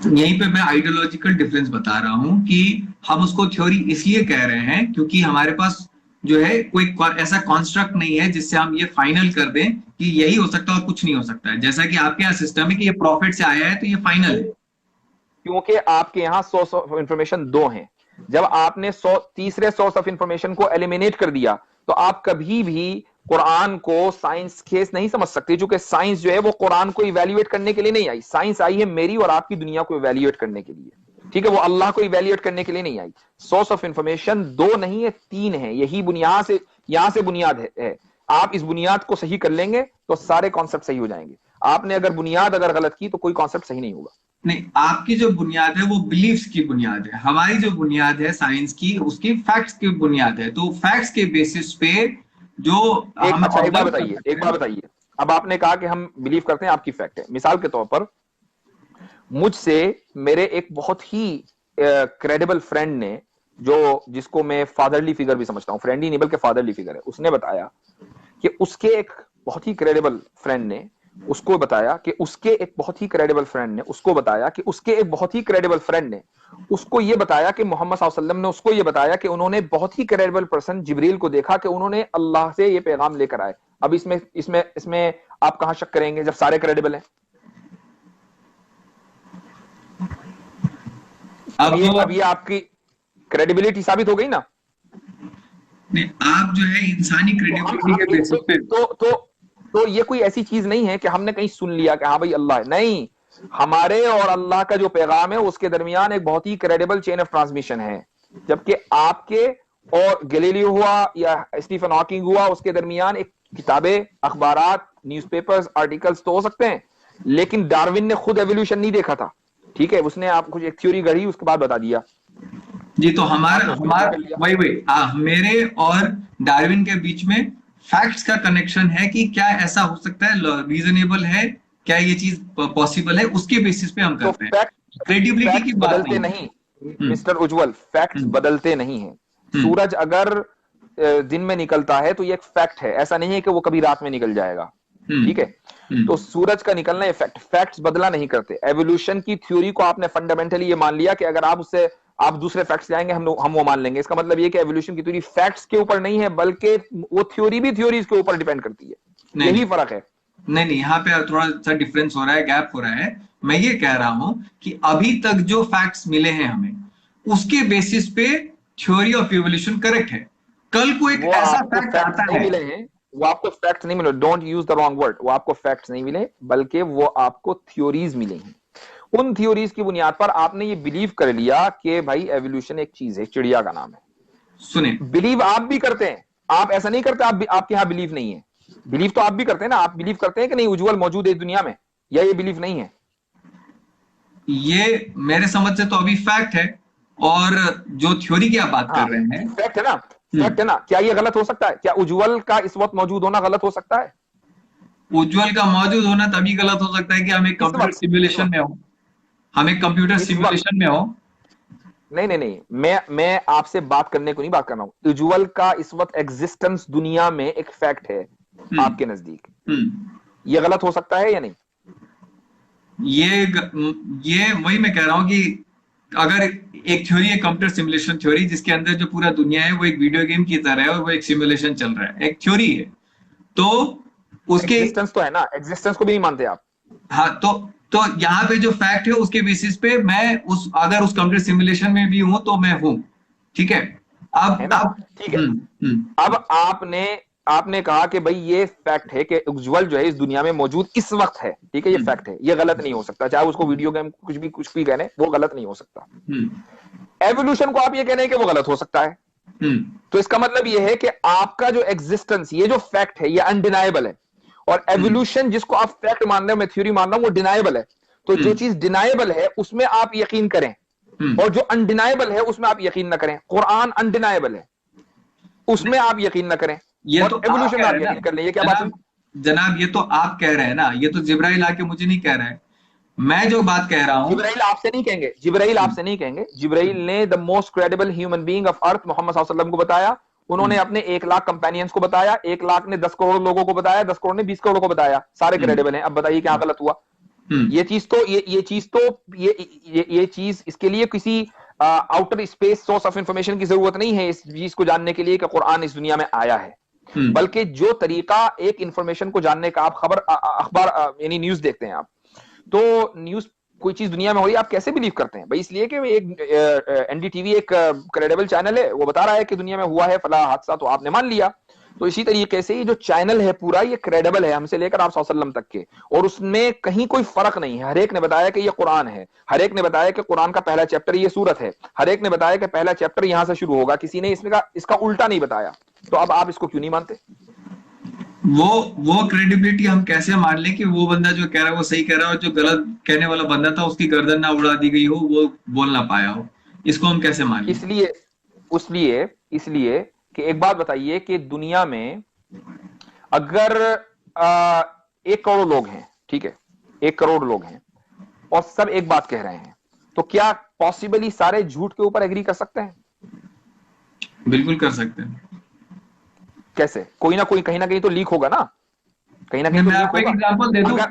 यहीं पे मैं आइडियोलॉजिकल डिफरेंस बता रहा हूं कि हम उसको थ्योरी इसलिए कह रहे हैं क्योंकि हमारे पास जो है कोई ऐसा कॉन्स्ट्रक्ट नहीं है जिससे हम ये फाइनल कर दें कि यही हो सकता है और कुछ नहीं हो सकता है। जैसा कि आपके यहाँ सिस्टम है कि ये प्रॉफिट से आया है तो ये फाइनल है, क्योंकि आपके यहाँ सोर्स ऑफ इंफॉर्मेशन दो हैं। जब आपने तीसरे सोर्स ऑफ इंफॉर्मेशन को एलिमिनेट कर दिया तो आप कभी भी कुरान को साइंस केस नहीं समझ सकते, क्योंकि साइंस जो है वो कुरान को इवैल्यूएट करने के लिए नहीं आई। साइंस आई है मेरी और आपकी दुनिया को इवैल्यूएट करने के लिए, ठीक है? वो अल्लाह को इवैल्यूएट करने के लिए नहीं आई। सोर्स ऑफ इंफॉर्मेशन दो नहीं है, तीन है। यही बुनियाद से, यहां से बुनियाद है। आप इस बुनियाद को सही कर लेंगे तो सारे कॉन्सेप्ट सही हो जाएंगे। आपने अगर बुनियाद गलत की तो कोई कॉन्सेप्ट सही नहीं होगा। नहीं, आपकी जो बुनियाद है वो बिलीफ्स की बुनियाद है, हमारी जो बुनियाद है साइंस की उसकी फैक्ट्स की बुनियाद है। तो फैक्ट्स के बेसिस पे जो एक बात बताइए, अब आपने कहा कि हम बिलीव करते हैं, आपकी फैक्ट है। मिसाल के तौर पर मुझसे मेरे एक बहुत ही क्रेडिबल फ्रेंड ने जो जिसको मैं फादरली फिगर भी समझता हूं, फ्रेंडली नहीं बल्कि फादरली फिगर है, उसने बताया कि उसके एक बहुत ही क्रेडिबल फ्रेंड ने उसको बताया कि उसके एक बहुत ही क्रेडिबल फ्रेंड ने उसको बताया कि उसके एक बहुत ही क्रेडिबल फ्रेंड ने उसको ये बताया कि मोहम्मद सल्लल्लाहु अलैहि वसल्लम ने उसको ये बताया कि उन्होंने बहुत ही क्रेडिबल पर्सन जिब्रील को देखा कि उन्होंने अल्लाह से ये पैगाम लेकर आए। अब इसमें इसमें इसमें आप कहां शक करेंगे जब सारे क्रेडिबल हैं? अब ये आपकी क्रेडिबिलिटी साबित हो गई ना। नहीं, आप जो है इंसानी क्रेडिबिलिटी के बेसिस पे तो ये कोई ऐसी चीज नहीं है कि हमने कहीं सुन लिया कि हाँ भाई अल्लाह है, नहीं, हमारे और अल्लाह का जो पैगाम है उसके दरमियान एक बहुत ही क्रेडिबल चेन ऑफ ट्रांसमिशन है। जबकि आपके और गैलीलियो हुआ या स्टीफन हॉकिंग हुआ, उसके दरमियान एक किताबें, अखबारात, न्यूज़पेपर्स, आर्टिकल्स तो हो सकते हैं, लेकिन डार्विन ने खुद एवोल्यूशन नहीं देखा था, ठीक है, उसने आप कुछ एक थ्योरी गढ़ी उसके बाद बता दिया जी। तो हमारा वही मेरे और डार्विन के बीच में फैक्ट्स का कनेक्शन है कि क्या ऐसा हो सकता है, रीजनेबल है, क्या ये चीज पॉसिबल है, उसके बेसिस पे हम करते हैं। क्रेडिबिलिटी की बात बदलते नहीं मिस्टर उज्जवल, फैक्ट्स बदलते नहीं है। सूरज अगर दिन में निकलता है तो ये एक फैक्ट है, ऐसा नहीं है कि वो कभी रात में निकल जाएगा, ठीक है। तो सूरज का निकलना ये फैक्ट्स बदला नहीं करते। एवोल्यूशन की थ्योरी को आपने फंडामेंटली ये मान लिया कि अगर आप उससे आप दूसरे फैक्ट्स जाएंगे हम वो मान लेंगे। इसका मतलब ये कि एवोल्यूशन की थ्योरी फैक्ट्स के ऊपर नहीं है, बल्कि वो थ्योरी भी थ्योरीज के ऊपर डिपेंड करती है। यही फर्क है। नहीं, यहाँ पे थोड़ा सा डिफरेंस हो रहा है, गैप हो रहा है। मैं ये कह रहा हूं कि अभी तक जो फैक्ट्स मिले हैं हमें, उसके बेसिस पे थ्योरी ऑफ इवोल्यूशन करेक्ट है। कल को एक ऐसा फैक्ट आता है, मिले हैं, वो आपको फैक्ट्स नहीं मिले, don't use the wrong word, वो आपको फैक्ट्स नहीं मिले बल्कि वो आपको थ्योरीज मिले हैं। उन थ्योरीज की बुनियाद पर आपने ये बिलीव कर लिया कि भाई एवोल्यूशन एक चीज है, चिड़िया का नाम है। सुने, बिलीव आप भी करते हैं, आप ऐसा नहीं करते आपके यहां बिलीव नहीं है। बिलीव तो आप भी करते हैं ना, आप बिलीव करते हैं कि नहीं उज्जवल मौजूद है दुनिया में, या ये बिलीव नहीं है? ये मेरे समझ से तो अभी फैक्ट है, और जो थ्योरी की आप बात कर रहे हैं फैक्ट है ना, फैक्ट है ना। क्या ये गलत हो सकता है? क्या उज्जवल का इस वक्त मौजूद होना गलत हो सकता है? उज्जवल का मौजूद होना तभी गलत हो सकता है कि हम एक कंप्यूटर सिमुलेशन में हो, हम एक कंप्यूटर सिमुलेशन में हो। नहीं, मैं आपसे बात करने को नहीं बात कर रहा हूं। उज्जवल का इस वक्त एग्जिस्टेंस दुनिया में एक फैक्ट है आपके नजदीक, ये गलत हो सकता है या नहीं? ये वही मैं कह रहा हूं कि अगर एक थ्योरी है कंप्यूटर सिमुलेशन थ्योरी, जिसके अंदर जो पूरा दुनिया है वो एक वीडियो गेम की तरह है और वो एक सिमुलेशन चल रहा है, एक थ्योरी है, तो उसके एग्जिस्टेंस तो है ना, एग्जिस्टेंस को भी नहीं मानते आप? हाँ, तो यहाँ पे जो फैक्ट है उसके बेसिस पे मैं अगर उस कंप्यूटर सिमुलेशन में भी हूं तो मैं हूं, ठीक है। अब ठीक है, अब आपने कहा कि भाई ये फैक्ट है कि उज्जवल जो है इस दुनिया में मौजूद इस वक्त है, ठीक है, ये फैक्ट है, ये गलत नहीं हो सकता, चाहे उसको वीडियो गेम कुछ भी कहने, वो गलत नहीं हो सकता। एवोल्यूशन को आप ये कहने कि वो गलत हो सकता है, तो इसका मतलब ये है कि आपका जो एग्जिस्टेंस, ये जो फैक्ट है, ये अनडिनाइबल है, और एवोल्यूशन जिसको आप फैक्ट मान रहे हो, मैं थ्योरी मान रहा हूं, वो डिनाइबल है। तो जो चीज डिनाइबल है उसमें आप यकीन करें, और जो अनडिनाइबल है उसमें आप यकीन ना करें। कुरान अनडिनाइबल है, उसमें आप यकीन ना करें, ये तो एवोल्यूशन आप यकीन कर लें। ये क्या बात है जनाब? ये तो आप कह रहे हैं ना, ये तो जिब्राइल आके मुझे नहीं कह रहा है। मैं जो बात कह रहा हूं, जिब्राइल आपसे नहीं कहेंगे, जिब्राइल आपसे नहीं कहेंगे। जिब्राइल ने the most credible human being of earth मोहम्मद सल्लल्लाहु अलैहि वसल्लम को बताया, उन्होंने अपने 1 लाख कंपेनियंस को बताया, 1 लाख ने 10 करोड़ लोगों को बताया, 10 करोड़ ने 20 करोड़ को बताया, सारे क्रेडिबल हैं। अब बताइए क्या गलत हुआ? ये चीज इसके लिए किसी outer space source of information की जरूरत नहीं है इस चीज को जानने के लिए कि कुरान इस दुनिया में आया है, बल्कि जो तरीका एक इंफॉर्मेशन को जानने का, आप अखबार यानी न्यूज देखते हैं आप, तो न्यूज कोई चीज दुनिया में हो रही है, आप कैसे बिलीव करते हैं भाई? इसलिए कि एक एनडीटीवी एक क्रेडिबल चैनल है, वो बता रहा है कि दुनिया में हुआ है फला हादसा, तो आपने मान लिया। तो इसी तरीके से ये जो चैनल है पूरा, ये क्रेडिबल है हमसे लेकर आप सल्लल्लाहु अलैहि वसल्लम तक के, और उसमें कहीं कोई फर्क नहीं है। हर एक ने बताया कि ये कुरान है, हर एक ने बताया कि कुरान का पहला चैप्टर ये सूरत है, हर एक ने बताया कि पहला चैप्टर यहां से शुरू होगा, किसी ने इसका उल्टा नहीं बताया। तो अब आप इसको क्यों नहीं मानते? वो क्रेडिबिलिटी हम कैसे मान लें कि वो बंदा जो कह रहा है वो सही कह रहा है, और जो गलत कहने वाला बंदा था उसकी गर्दन ना उड़ा दी गई हो, वो बोल ना पाया हो, इसको हम कैसे मान लें? इसलिए कि एक बात बताइए कि दुनिया में अगर 1 करोड़ लोग हैं, ठीक है, 1 करोड़ लोग हैं, और सब एक बात कह रहे हैं, तो क्या पॉसिबली सारे झूठ के ऊपर एग्री कर सकते हैं? बिल्कुल कर सकते हैं। कैसे? कोई ना कोई कहीं ना कहीं तो लीक होगा ना, कहीं ना कहीं तो मैं लीक आपको एक होगा। एग्जांपल दे दूं। अगर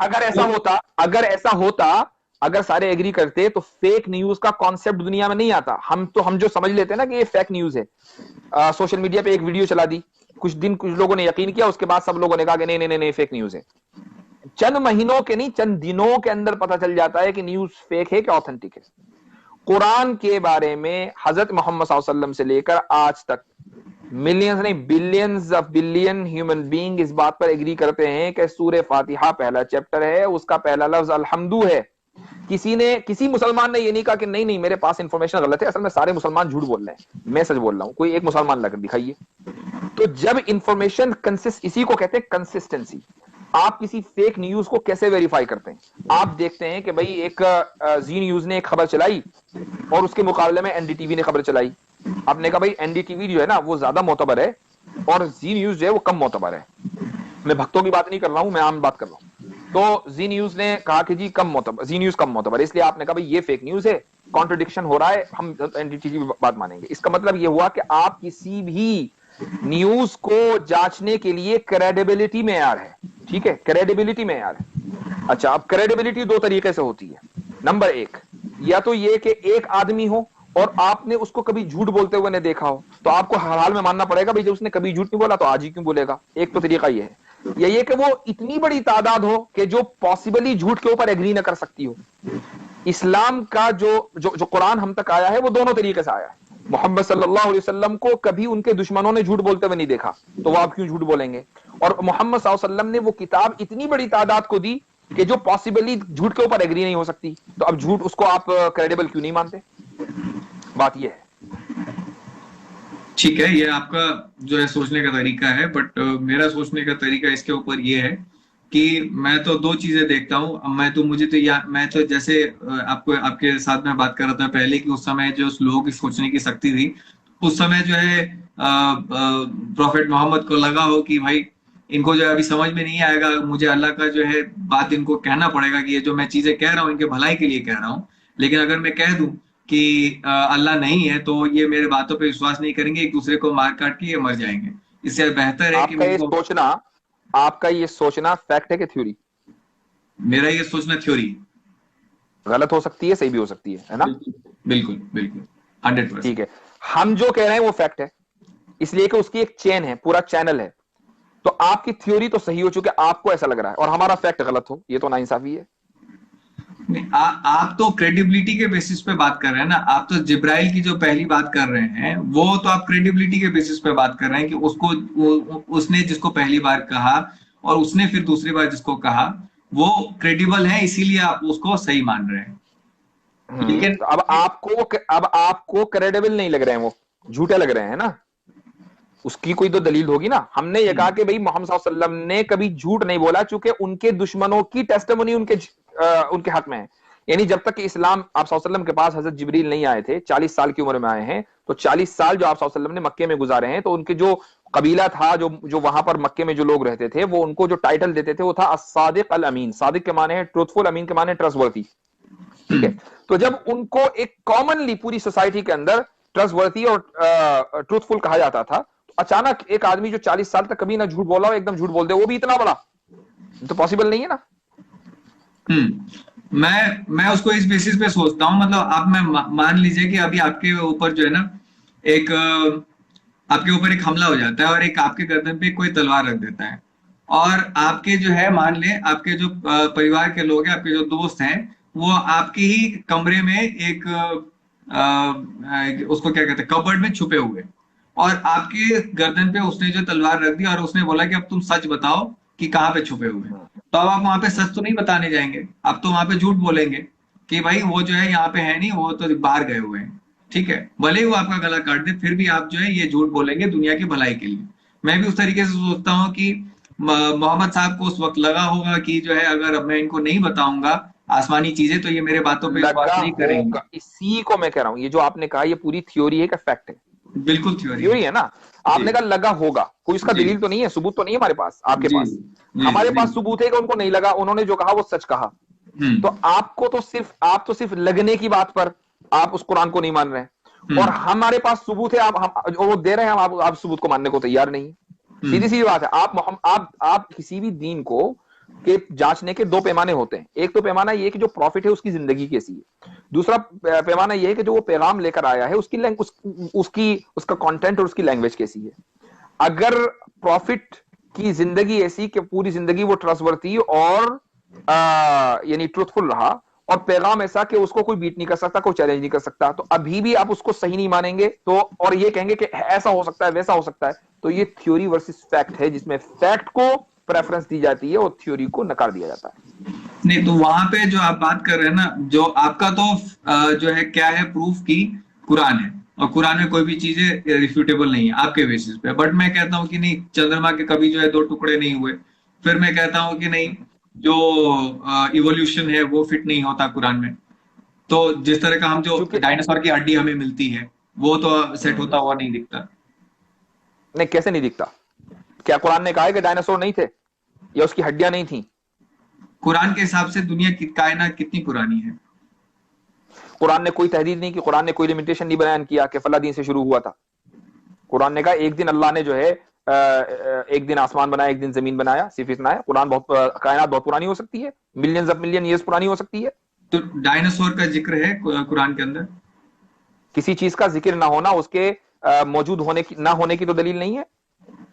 अगर ऐसा होता, अगर सारे एग्री करते तो फेक न्यूज का कॉन्सेप्ट दुनिया में नहीं आता। हम जो समझ लेते हैं ना कि ये फेक न्यूज है, सोशल मीडिया पे एक वीडियो चला दी, कुछ लोगों ने यकीन किया, उसके बाद सब लोगों ने कहा कि नहीं नहीं नहीं फेक न्यूज है। चंद महीनों के नहीं, चंद दिनों के अंदर पता चल जाता है कि न्यूज फेक है कि ऑथेंटिक है। कुरान के बारे में हजरत मोहम्मद सल्लल्लाहु अलैहि वसल्लम से लेकर आज तक मिलियंस नहीं billions of billion human being इस बात पर एग्री करते हैं कि सूरह फातिहा पहला चैप्टर है, उसका पहला लफ्ज अल्हम्दु है। किसी मुसलमान ने ये नहीं कहा कि नहीं नहीं मेरे पास इंफॉर्मेशन गलत है, असल में सारे मुसलमान झूठ बोल रहे हैं, मैं सच बोल रहा हूं, कोई एक मुसलमान लाकर दिखाइए। तो जब इंफॉर्मेशन कंसिस्ट, इसी को कहते हैं कंसिस्टेंसी। आप किसी फेक न्यूज को कैसे वेरीफाई करते हैं? आप देखते हैं कि भाई एक जी न्यूज ने एक खबर चलाई और उसके मुकाबले में एनडीटीवी ने खबर चलाई। आपने कहा भाई एनडीटीवी जो है ना वो ज्यादा मोतबर है और जी न्यूज जो है वो कम मोतबर है। मैं भक्तों की बात नहीं कर रहा हूं, मैं आम बात कर रहा हूं। तो जी न्यूज ने कहा कि जी जी न्यूज कम मोतबर है, इसलिए आपने कहा भाई ये फेक न्यूज है, कॉन्ट्रडिक्शन हो रहा है, हम एनडीटीवी की बात मानेंगे। इसका मतलब ये हुआ कि आप किसी भी न्यूज को जांचने के लिए क्रेडिबिलिटी मेयार है, ठीक है, क्रेडिबिलिटी मेयार है। अच्छा, अब क्रेडिबिलिटी दो तरीके से होती है। नंबर एक, या तो ये कि एक आदमी हो और आपने उसको कभी झूठ बोलते हुए नहीं देखा हो, तो आपको हर हाल में मानना पड़ेगा भाई जब उसने कभी झूठ नहीं बोला तो आज ही क्यों बोलेगा। एक तो तरीका ये है, या ये कि वो इतनी बड़ी तादाद हो कि जो पॉसिबली झूठ के ऊपर एग्री ना कर सकती हो। इस्लाम का जो कुरान हम तक आया है वो दोनों तरीके से आया है। मोहम्मद सल्लल्लाहु अलैहि वसल्लम को कभी उनके दुश्मनों ने झूठ बोलते हुए नहीं देखा, तो वो आप क्यों झूठ बोलेंगे? और मोहम्मद सल्लल्लाहु अलैहि वसल्लम ने वो किताब इतनी बड़ी तादाद को दी कि जो पॉसिबली झूठ के ऊपर एग्री नहीं हो सकती, तो अब झूठ उसको आप क्रेडिबल क्यों नहीं मानते? बात ये है। ठीक है, ये आपका जो है सोचने का तरीका है, बट मेरा सोचने का तरीका इसके ऊपर ये है कि मैं तो दो चीजें देखता हूँ। मैं तो जैसे आपको आपके साथ में बात कर रहा था पहले कि उस समय जो लोगों की सोचने की शक्ति थी, उस समय जो है प्रॉफेट मोहम्मद को लगा हो कि भाई इनको जो है अभी समझ में नहीं आएगा, मुझे अल्लाह का जो है बात इनको कहना पड़ेगा कि ये जो मैं चीजें कह रहा हूँ इनके भलाई के लिए कह रहा हूँ। लेकिन अगर मैं कह दूं कि अल्लाह नहीं है तो ये मेरे बातों पे विश्वास नहीं करेंगे, एक दूसरे को मार काट के ये मर जाएंगे। इससे बेहतर है कि आपका ये उनको। सोचना आपका ये सोचना फैक्ट है कि थ्योरी? मेरा ये सोचना थ्योरी। गलत हो सकती है, सही भी हो सकती है ना? बिल्कुल बिल्कुल बिल्कुल, ठीक 100%। है, हम जो कह रहे हैं वो फैक्ट है, इसलिए कि उसकी एक चेन है, पूरा चैनल है। तो आपकी थ्योरी तो सही हो चुकी है, आपको ऐसा लग रहा है, और हमारा फैक्ट गलत हो, ये तो नाइंसाफी है। नहीं, आप तो क्रेडिबिलिटी के बेसिस पे बात कर रहे हैं ना। आप तो जिब्राइल की जो पहली बात कर रहे हैं वो तो आप क्रेडिबिलिटी के बेसिस पे बात कर रहे हैं कि उसने जिसको पहली बार कहा और उसने फिर दूसरी बार जिसको कहा वो क्रेडिबल है, इसीलिए आप उसको सही मान रहे हैं। लेकिन तो अब आपको क्रेडिबल नहीं लग रहे हैं, वो झूठे लग रहे हैं ना? उसकी कोई तो दलील होगी ना। हमने ये कहा कि भाई मोहम्मद सल्लल्लाहु अलैहि वसल्लम ने कभी झूठ नहीं बोला, चूंकि उनके दुश्मनों की टेस्टिमनी उनके हक में है। यानी जब तक कि इस्लाम आप सल्लल्लाहु अलैहि वसल्लम के पास हजरत जिब्रील नहीं आए थे, 40 साल की उम्र में आए हैं, तो 40 साल जो आप सल्लल्लाहु अलैहि वसल्लम ने मक्के में गुजारे हैं, तो उनके जो कबीला था, जो वहां पर मक्के में जो लोग रहते थे, वो उनको जो टाइटल देते थे वो था अस-सादिक अल अमीन। सादिक के माने है ट्रूथफुल, अमीन के माने ट्रस्टवर्थी। ठीक है, तो जब उनको एक कॉमनली पूरी सोसाइटी के अंदर ट्रस्टवर्थी और ट्रूथफुल कहा जाता था, तो अचानक एक आदमी जो 40 साल तक कभी ना झूठ बोला हो एकदम झूठ बोल दे, वो भी इतना बड़ा, तो पॉसिबल नहीं है ना। मैं उसको इस बेसिस पे सोचता हूँ, मतलब आप मैं मान लीजिए कि अभी आपके ऊपर जो है ना एक आपके ऊपर एक हमला हो जाता है और एक आपके गर्दन पे कोई तलवार रख देता है, और आपके जो है मान ले आपके जो परिवार के लोग हैं, आपके जो दोस्त हैं, वो आपके ही कमरे में एक उसको क्या कहते हैं कबर्ड में छुपे हुए, और आपके गर्दन पे उसने जो तलवार रख दी और उसने बोला कि अब तुम सच बताओ कि कहाँ पे छुपे हुए हैं। तो अब आप वहां पे सच तो नहीं बताने जाएंगे, आप तो वहां पे झूठ बोलेंगे कि भाई वो जो है यहाँ पे है नहीं, वो तो बाहर गए हुए हैं। ठीक है, भले ही वो आपका गला काट दे फिर भी आप जो है ये झूठ बोलेंगे दुनिया की भलाई के लिए। मैं भी उस तरीके से सोचता हूँ कि मोहम्मद साहब को उस वक्त लगा होगा कि जो है अगर अब मैं इनको नहीं बताऊंगा आसमानी चीजें तो ये मेरे बातों पे विश्वास लगा नहीं करेंगे। होगा, इसी को मैं कह रहा हूं, ये जो आपने कहा ये पूरी थ्योरी है का फैक्ट है? बिल्कुल थ्योरी है। थ्योरी है ना। जी आपने कहा लगा होगा, कोई इसका जी दलील तो नहीं है, सबूत तो नहीं है हमारे पास, आपके जी पास। जी हमारे जी। पास सबूत है कि उनको नहीं लगा, उन्होंने जो कहा वो सच कहा। तो हम्म आप तो सिर्फ लगने की बात पर आप उस कुरान को नहीं मान रहे हैं। और हमारे पास सबूत है, आप वो दे रहे हैं, आप सबूत को मानने को तैयार नहीं। सीधी सी बात है। आप किसी भी दीन को के जांचने के दो पैमाने होते हैं। एक तो पैमाना ये कि जो प्रॉफिट है उसकी जिंदगी कैसी है, दूसरा पैमाना ये है कि जो वो पैगाम लेकर आया है उसका कंटेंट और उसकी लैंग्वेज कैसी है। अगर प्रॉफिट की जिंदगी ऐसी कि पूरी जिंदगी वो ट्रस्टवर्दी और यानी ट्रूथफुल रहा, और पैगाम ऐसा कि उसको कोई बीट नहीं कर सकता, कोई चैलेंज नहीं कर सकता, तो अभी भी आप उसको सही नहीं मानेंगे। तो और ये कहेंगे कि ऐसा हो सकता है, वैसा हो सकता है, तो ये थ्योरी वर्सेस फैक्ट है, जिसमें फैक्ट को प्रेफरेंस दी जाती है और थ्योरी को नकार दिया जाता है। नहीं, तो वहां पे जो आप बात कर रहे हैं ना, जो आपका तो जो है क्या है, प्रूफ की कुरान है, और कुरान में कोई भी चीजें रिफ्यूटेबल नहीं है आपके बेसिस पे। बट मैं कहता हूँ कि नहीं, चंद्रमा के कभी जो है दो टुकड़े नहीं हुए। फिर मैं कहता हूँ कि नहीं, जो इवोल्यूशन है वो फिट नहीं होता कुरान में। तो जिस तरह का हम जो चूंकि डायनासोर की हड्डी हमें मिलती है वो तो सेट होता हुआ नहीं दिखता। नहीं, कैसे नहीं दिखता? क्या कुरान ने कहा है कि डायनासोर नहीं थे या उसकी हड्डियां नहीं थी? कुरान के हिसाब से दुनिया की कायनात कितनी पुरानी है? कुरान ने कोई तहदीद नहीं की, कुरान ने कोई लिमिटेशन नहीं बयान किया कि फला दिन से शुरू हुआ था। कुरान ने कहा एक दिन अल्लाह ने जो है एक दिन आसमान बनाया, एक दिन जमीन बनाया, सिर्फ इतना है। कुरान कायनात बहुत पुरानी हो सकती है, मिलियंस ऑफ मिलियन ईयर्स पुरानी हो सकती है। तो डायनासोर का जिक्र है कुरान के अंदर? किसी चीज का जिक्र ना होना उसके मौजूद होने की ना होने की तो दलील नहीं है।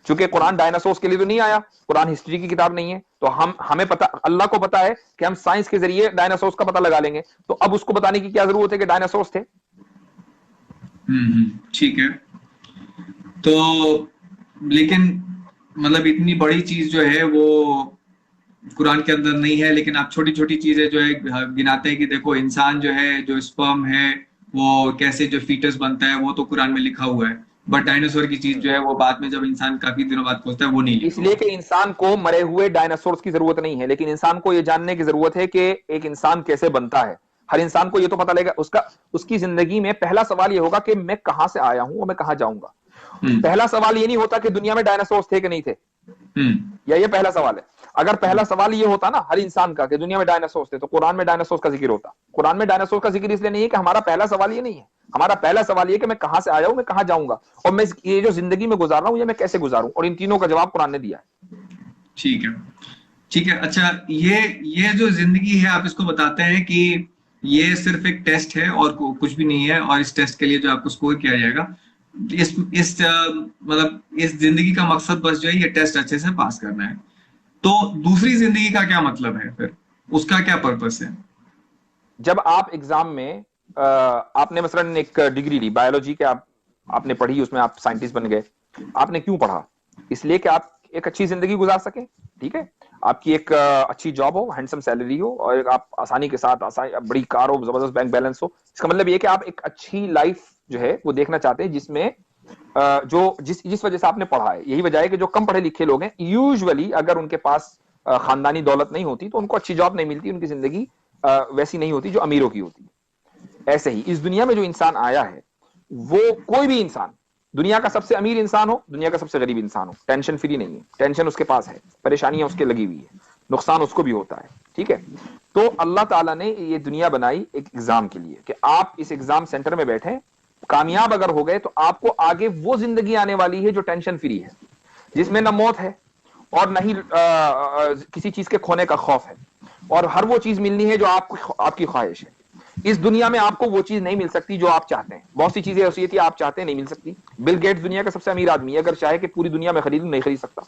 चूंकि कुरान डायनासोर्स के लिए तो नहीं आया, कुरान हिस्ट्री की किताब नहीं है, तो हमें पता, अल्लाह को पता है कि हम साइंस के जरिए डायनासोर्स का पता लगा लेंगे। तो अब उसको बताने की क्या जरूरत है कि डायनासोर्स थे? ठीक है। तो लेकिन मतलब इतनी बड़ी चीज जो है वो कुरान के अंदर नहीं है, लेकिन आप छोटी छोटी चीजें जो है गिनाते हैं कि देखो इंसान जो है, जो स्पर्म है, वो कैसे जो फीटस बनता है, वो तो कुरान में लिखा हुआ है। बट डायनासोर की चीज जो है वो बाद में जब इंसान काफी दिनों बाद पहुंचता है वो नहीं लिखा इसलिए हुआ। कि इंसान को मरे हुए डायनासोर्स की जरूरत नहीं है, लेकिन इंसान को यह जानने की जरूरत है कि एक इंसान कैसे बनता है। हर इंसान को यह तो पता लगेगा, उसकी जिंदगी में पहला सवाल यह होगा कि मैं कहां से आया हूं और मैं कहां जाऊंगा। पहला सवाल ये नहीं होता कि दुनिया में डायनासोर्स थे कि नहीं थे, या ये पहला सवाल है। अगर पहला सवाल ये होता ना हर इंसान का कि दुनिया में डायनासोर्स थे, तो कुरान में डायनासोर्स का जिक्र होता। कुरान में डायनासोर का जिक्र इसलिए नहीं है कि हमारा पहला सवाल ये नहीं है। हमारा पहला सवाल ये कि मैं कहां से आया हूं, मैं कहां जाऊंगा, और मैं ये जो जिंदगी में गुजार रहा हूं ये मैं कैसे गुजारूं, और इन तीनों का जवाब कुरान ने दिया है। ठीक है, ठीक है। अच्छा, ये जो जिंदगी है आप इसको बताते हैं कि ये सिर्फ एक टेस्ट है और कुछ भी नहीं है, और इस टेस्ट के लिए जो आपको स्कोर किया जाएगा, मतलब इस जिंदगी का मकसद बस जो है ये टेस्ट अच्छे से पास करना है। तो दूसरी जिंदगी का क्या मतलब है फिर? उसका क्या पर्पस है? जब आप एग्जाम में आपने मसलन एक डिग्री ली बायोलॉजी के, आपने पढ़ी, उसमें आप साइंटिस्ट बन गए। आपने क्यों पढ़ा? इसलिए कि आप एक अच्छी जिंदगी गुजार सके, ठीक है, आपकी एक अच्छी जॉब हो, हैंडसम सैलरी हो, और आप आसानी के साथ बड़ी कार हो, जबरदस्त बैंक बैलेंस हो। इसका मतलब ये कि आप एक अच्छी लाइफ जो है वो देखना चाहते हैं, जिसमें जिस वजह से आपने पढ़ा है। यही वजह है कि जो कम पढ़े लिखे लोग हैं, यूजुअली अगर उनके पास खानदानी दौलत नहीं होती तो उनको अच्छी जॉब नहीं मिलती, उनकी जिंदगी वैसी नहीं होती जो अमीरों की होती है। ऐसे ही इस दुनिया में जो इंसान आया है, वो कोई भी इंसान, दुनिया का सबसे अमीर इंसान हो, दुनिया का सबसे गरीब इंसान हो, टेंशन फ्री नहीं है। टेंशन उसके पास है, परेशानियां उसके लगी हुई है, नुकसान उसको भी होता है, ठीक है। तो अल्लाह ताला ने ये दुनिया बनाई एक एग्जाम के लिए कि आप इस एग्जाम सेंटर में बैठे, कामयाब अगर हो गए तो आपको आगे वो जिंदगी आने वाली है जो टेंशन फ्री है, जिसमें ना मौत है और ना ही किसी चीज के खोने का खौफ है, और हर वो चीज मिलनी है जो आपकी ख्वाहिश है। इस दुनिया में आपको वो चीज नहीं मिल सकती जो आप चाहते हैं। बहुत सी चीजें ऐसी आप चाहते हैं, नहीं मिल सकती। बिल गेट्स दुनिया का सबसे अमीर आदमी है, अगर चाहे कि पूरी दुनिया में खरीद, नहीं खरीद सकता,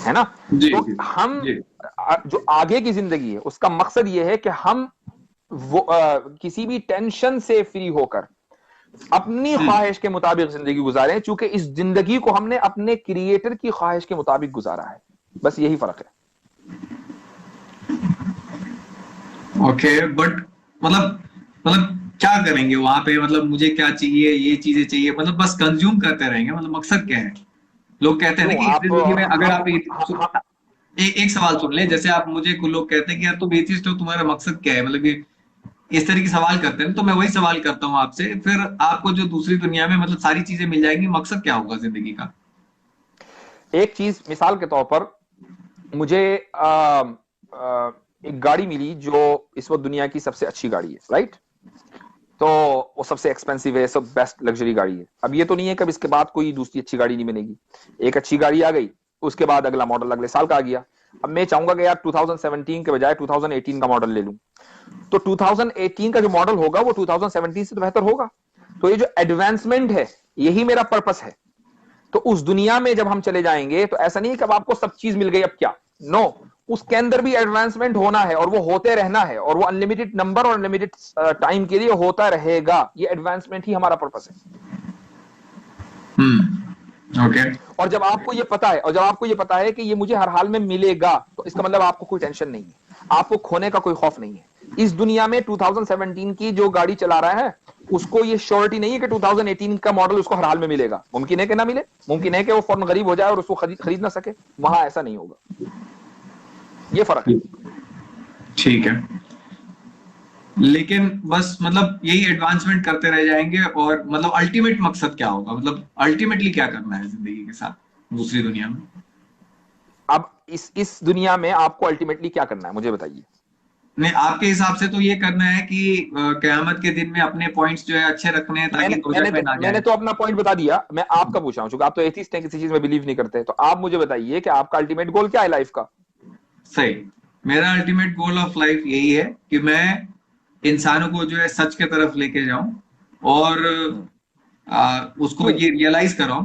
है ना। तो हम जो आगे की जिंदगी है उसका मकसद ये है कि हम वो किसी भी टेंशन से फ्री होकर अपनी ख्वाहिश के मुताबिक जिंदगी गुजारें, चूंकि इस जिंदगी को हमने अपने क्रिएटर की ख्वाहिश के मुताबिक गुजारा है। बस यही फर्क है। ओके, बट मतलब क्या करेंगे वहां पे? मतलब मुझे क्या चाहिए, ये चीजें चाहिए, मतलब बस कंज्यूम करते रहेंगे? मतलब मकसद क्या है? लोग कहते हैं ना कि इस जिंदगी में अगर आप एक सवाल सुन ले, जैसे आप मुझे कुछ लोग कहते हैं कि यार तुम एथिस्ट हो, तुम्हारा मकसद क्या है, मतलब ये इस तरह की सवाल करते हैं। तो मैं वही सवाल करता हूँ आपसे, फिर आपको जो दूसरी दुनिया में मतलब सारी चीजें मिल जाएंगी, मकसद क्या होगा जिंदगी का? एक चीज मिसाल के तौर पर, मुझे एक गाड़ी मिली जो इस वक्त दुनिया की सबसे अच्छी गाड़ी है, राइट। तो वो सबसे एक्सपेंसिव है, सब बेस्ट लग्जरी गाड़ी है। अब ये तो नहीं है कि अब इसके बाद कोई दूसरी अच्छी गाड़ी नहीं बनेगी। एक अच्छी गाड़ी आ गई, उसके बाद अगला मॉडल अगले साल का आ गया। अब मैं चाहूंगा कि यार 2017 के बजाय 2018 का मॉडल ले लूं, तो 2018 का जो मॉडल होगा वो 2017 से तो बेहतर होगा। तो ये जो एडवांसमेंट है, यही मेरा पर्पस है। तो उस दुनिया में जब हम चले जाएंगे तो ऐसा नहीं है कि अब आपको सब चीज मिल गई, अब क्या, नो, उसके अंदर भी एडवांसमेंट होना है और वो होते रहना है, और वो अनलिमिटेड नंबर और अनलिमिटेड टाइम के लिए होता रहेगा। ये एडवांसमेंट ही हमारा पर्पस है। ओके। और जब आपको ये पता है, और जब आपको ये पता है कि ये मुझे हर हाल में मिलेगा, तो इसका मतलब आपको कोई टेंशन नहीं है, आपको खोने का कोई खौफ नहीं है। इस दुनिया में 2017 की जो गाड़ी चला रहा है, उसको ये श्योरिटी नहीं है कि 2018 का मॉडल उसको हर हाल में मिलेगा। मुमकिन है कि ना मिले, मुमकिन है कि वो फौरन गरीब हो जाए और उसको खरीद ना सके। वहां ऐसा नहीं होगा, ये फर्क है। ठीक है, लेकिन बस मतलब यही एडवांसमेंट करते रह जाएंगे, और मतलब अल्टीमेट मकसद क्या होगा, मतलब अल्टीमेटली क्या करना है जिंदगी के साथ दूसरी दुनिया में? अब इस दुनिया में आपको अल्टीमेटली क्या करना है, मुझे बताइए। नहीं, आपके हिसाब से तो ये करना है कि क़यामत के दिन में अपने पॉइंट्स जो है अच्छे रखने हैं ताकि दोजख में ना जाए। मैंने तो अपना पॉइंट बता दिया। मैं आपका पूछ रहा हूं, चूंकि आप तो एथिस्ट हैं, किसी चीज में बिलीव नहीं करते, तो आप मुझे बताइए कि आपका अल्टीमेट गोल क्या है लाइफ का। सही, मेरा अल्टीमेट गोल ऑफ लाइफ यही है कि मैं इंसानों को जो है सच के तरफ लेके जाऊं, और उसको ये रियलाइज कराऊं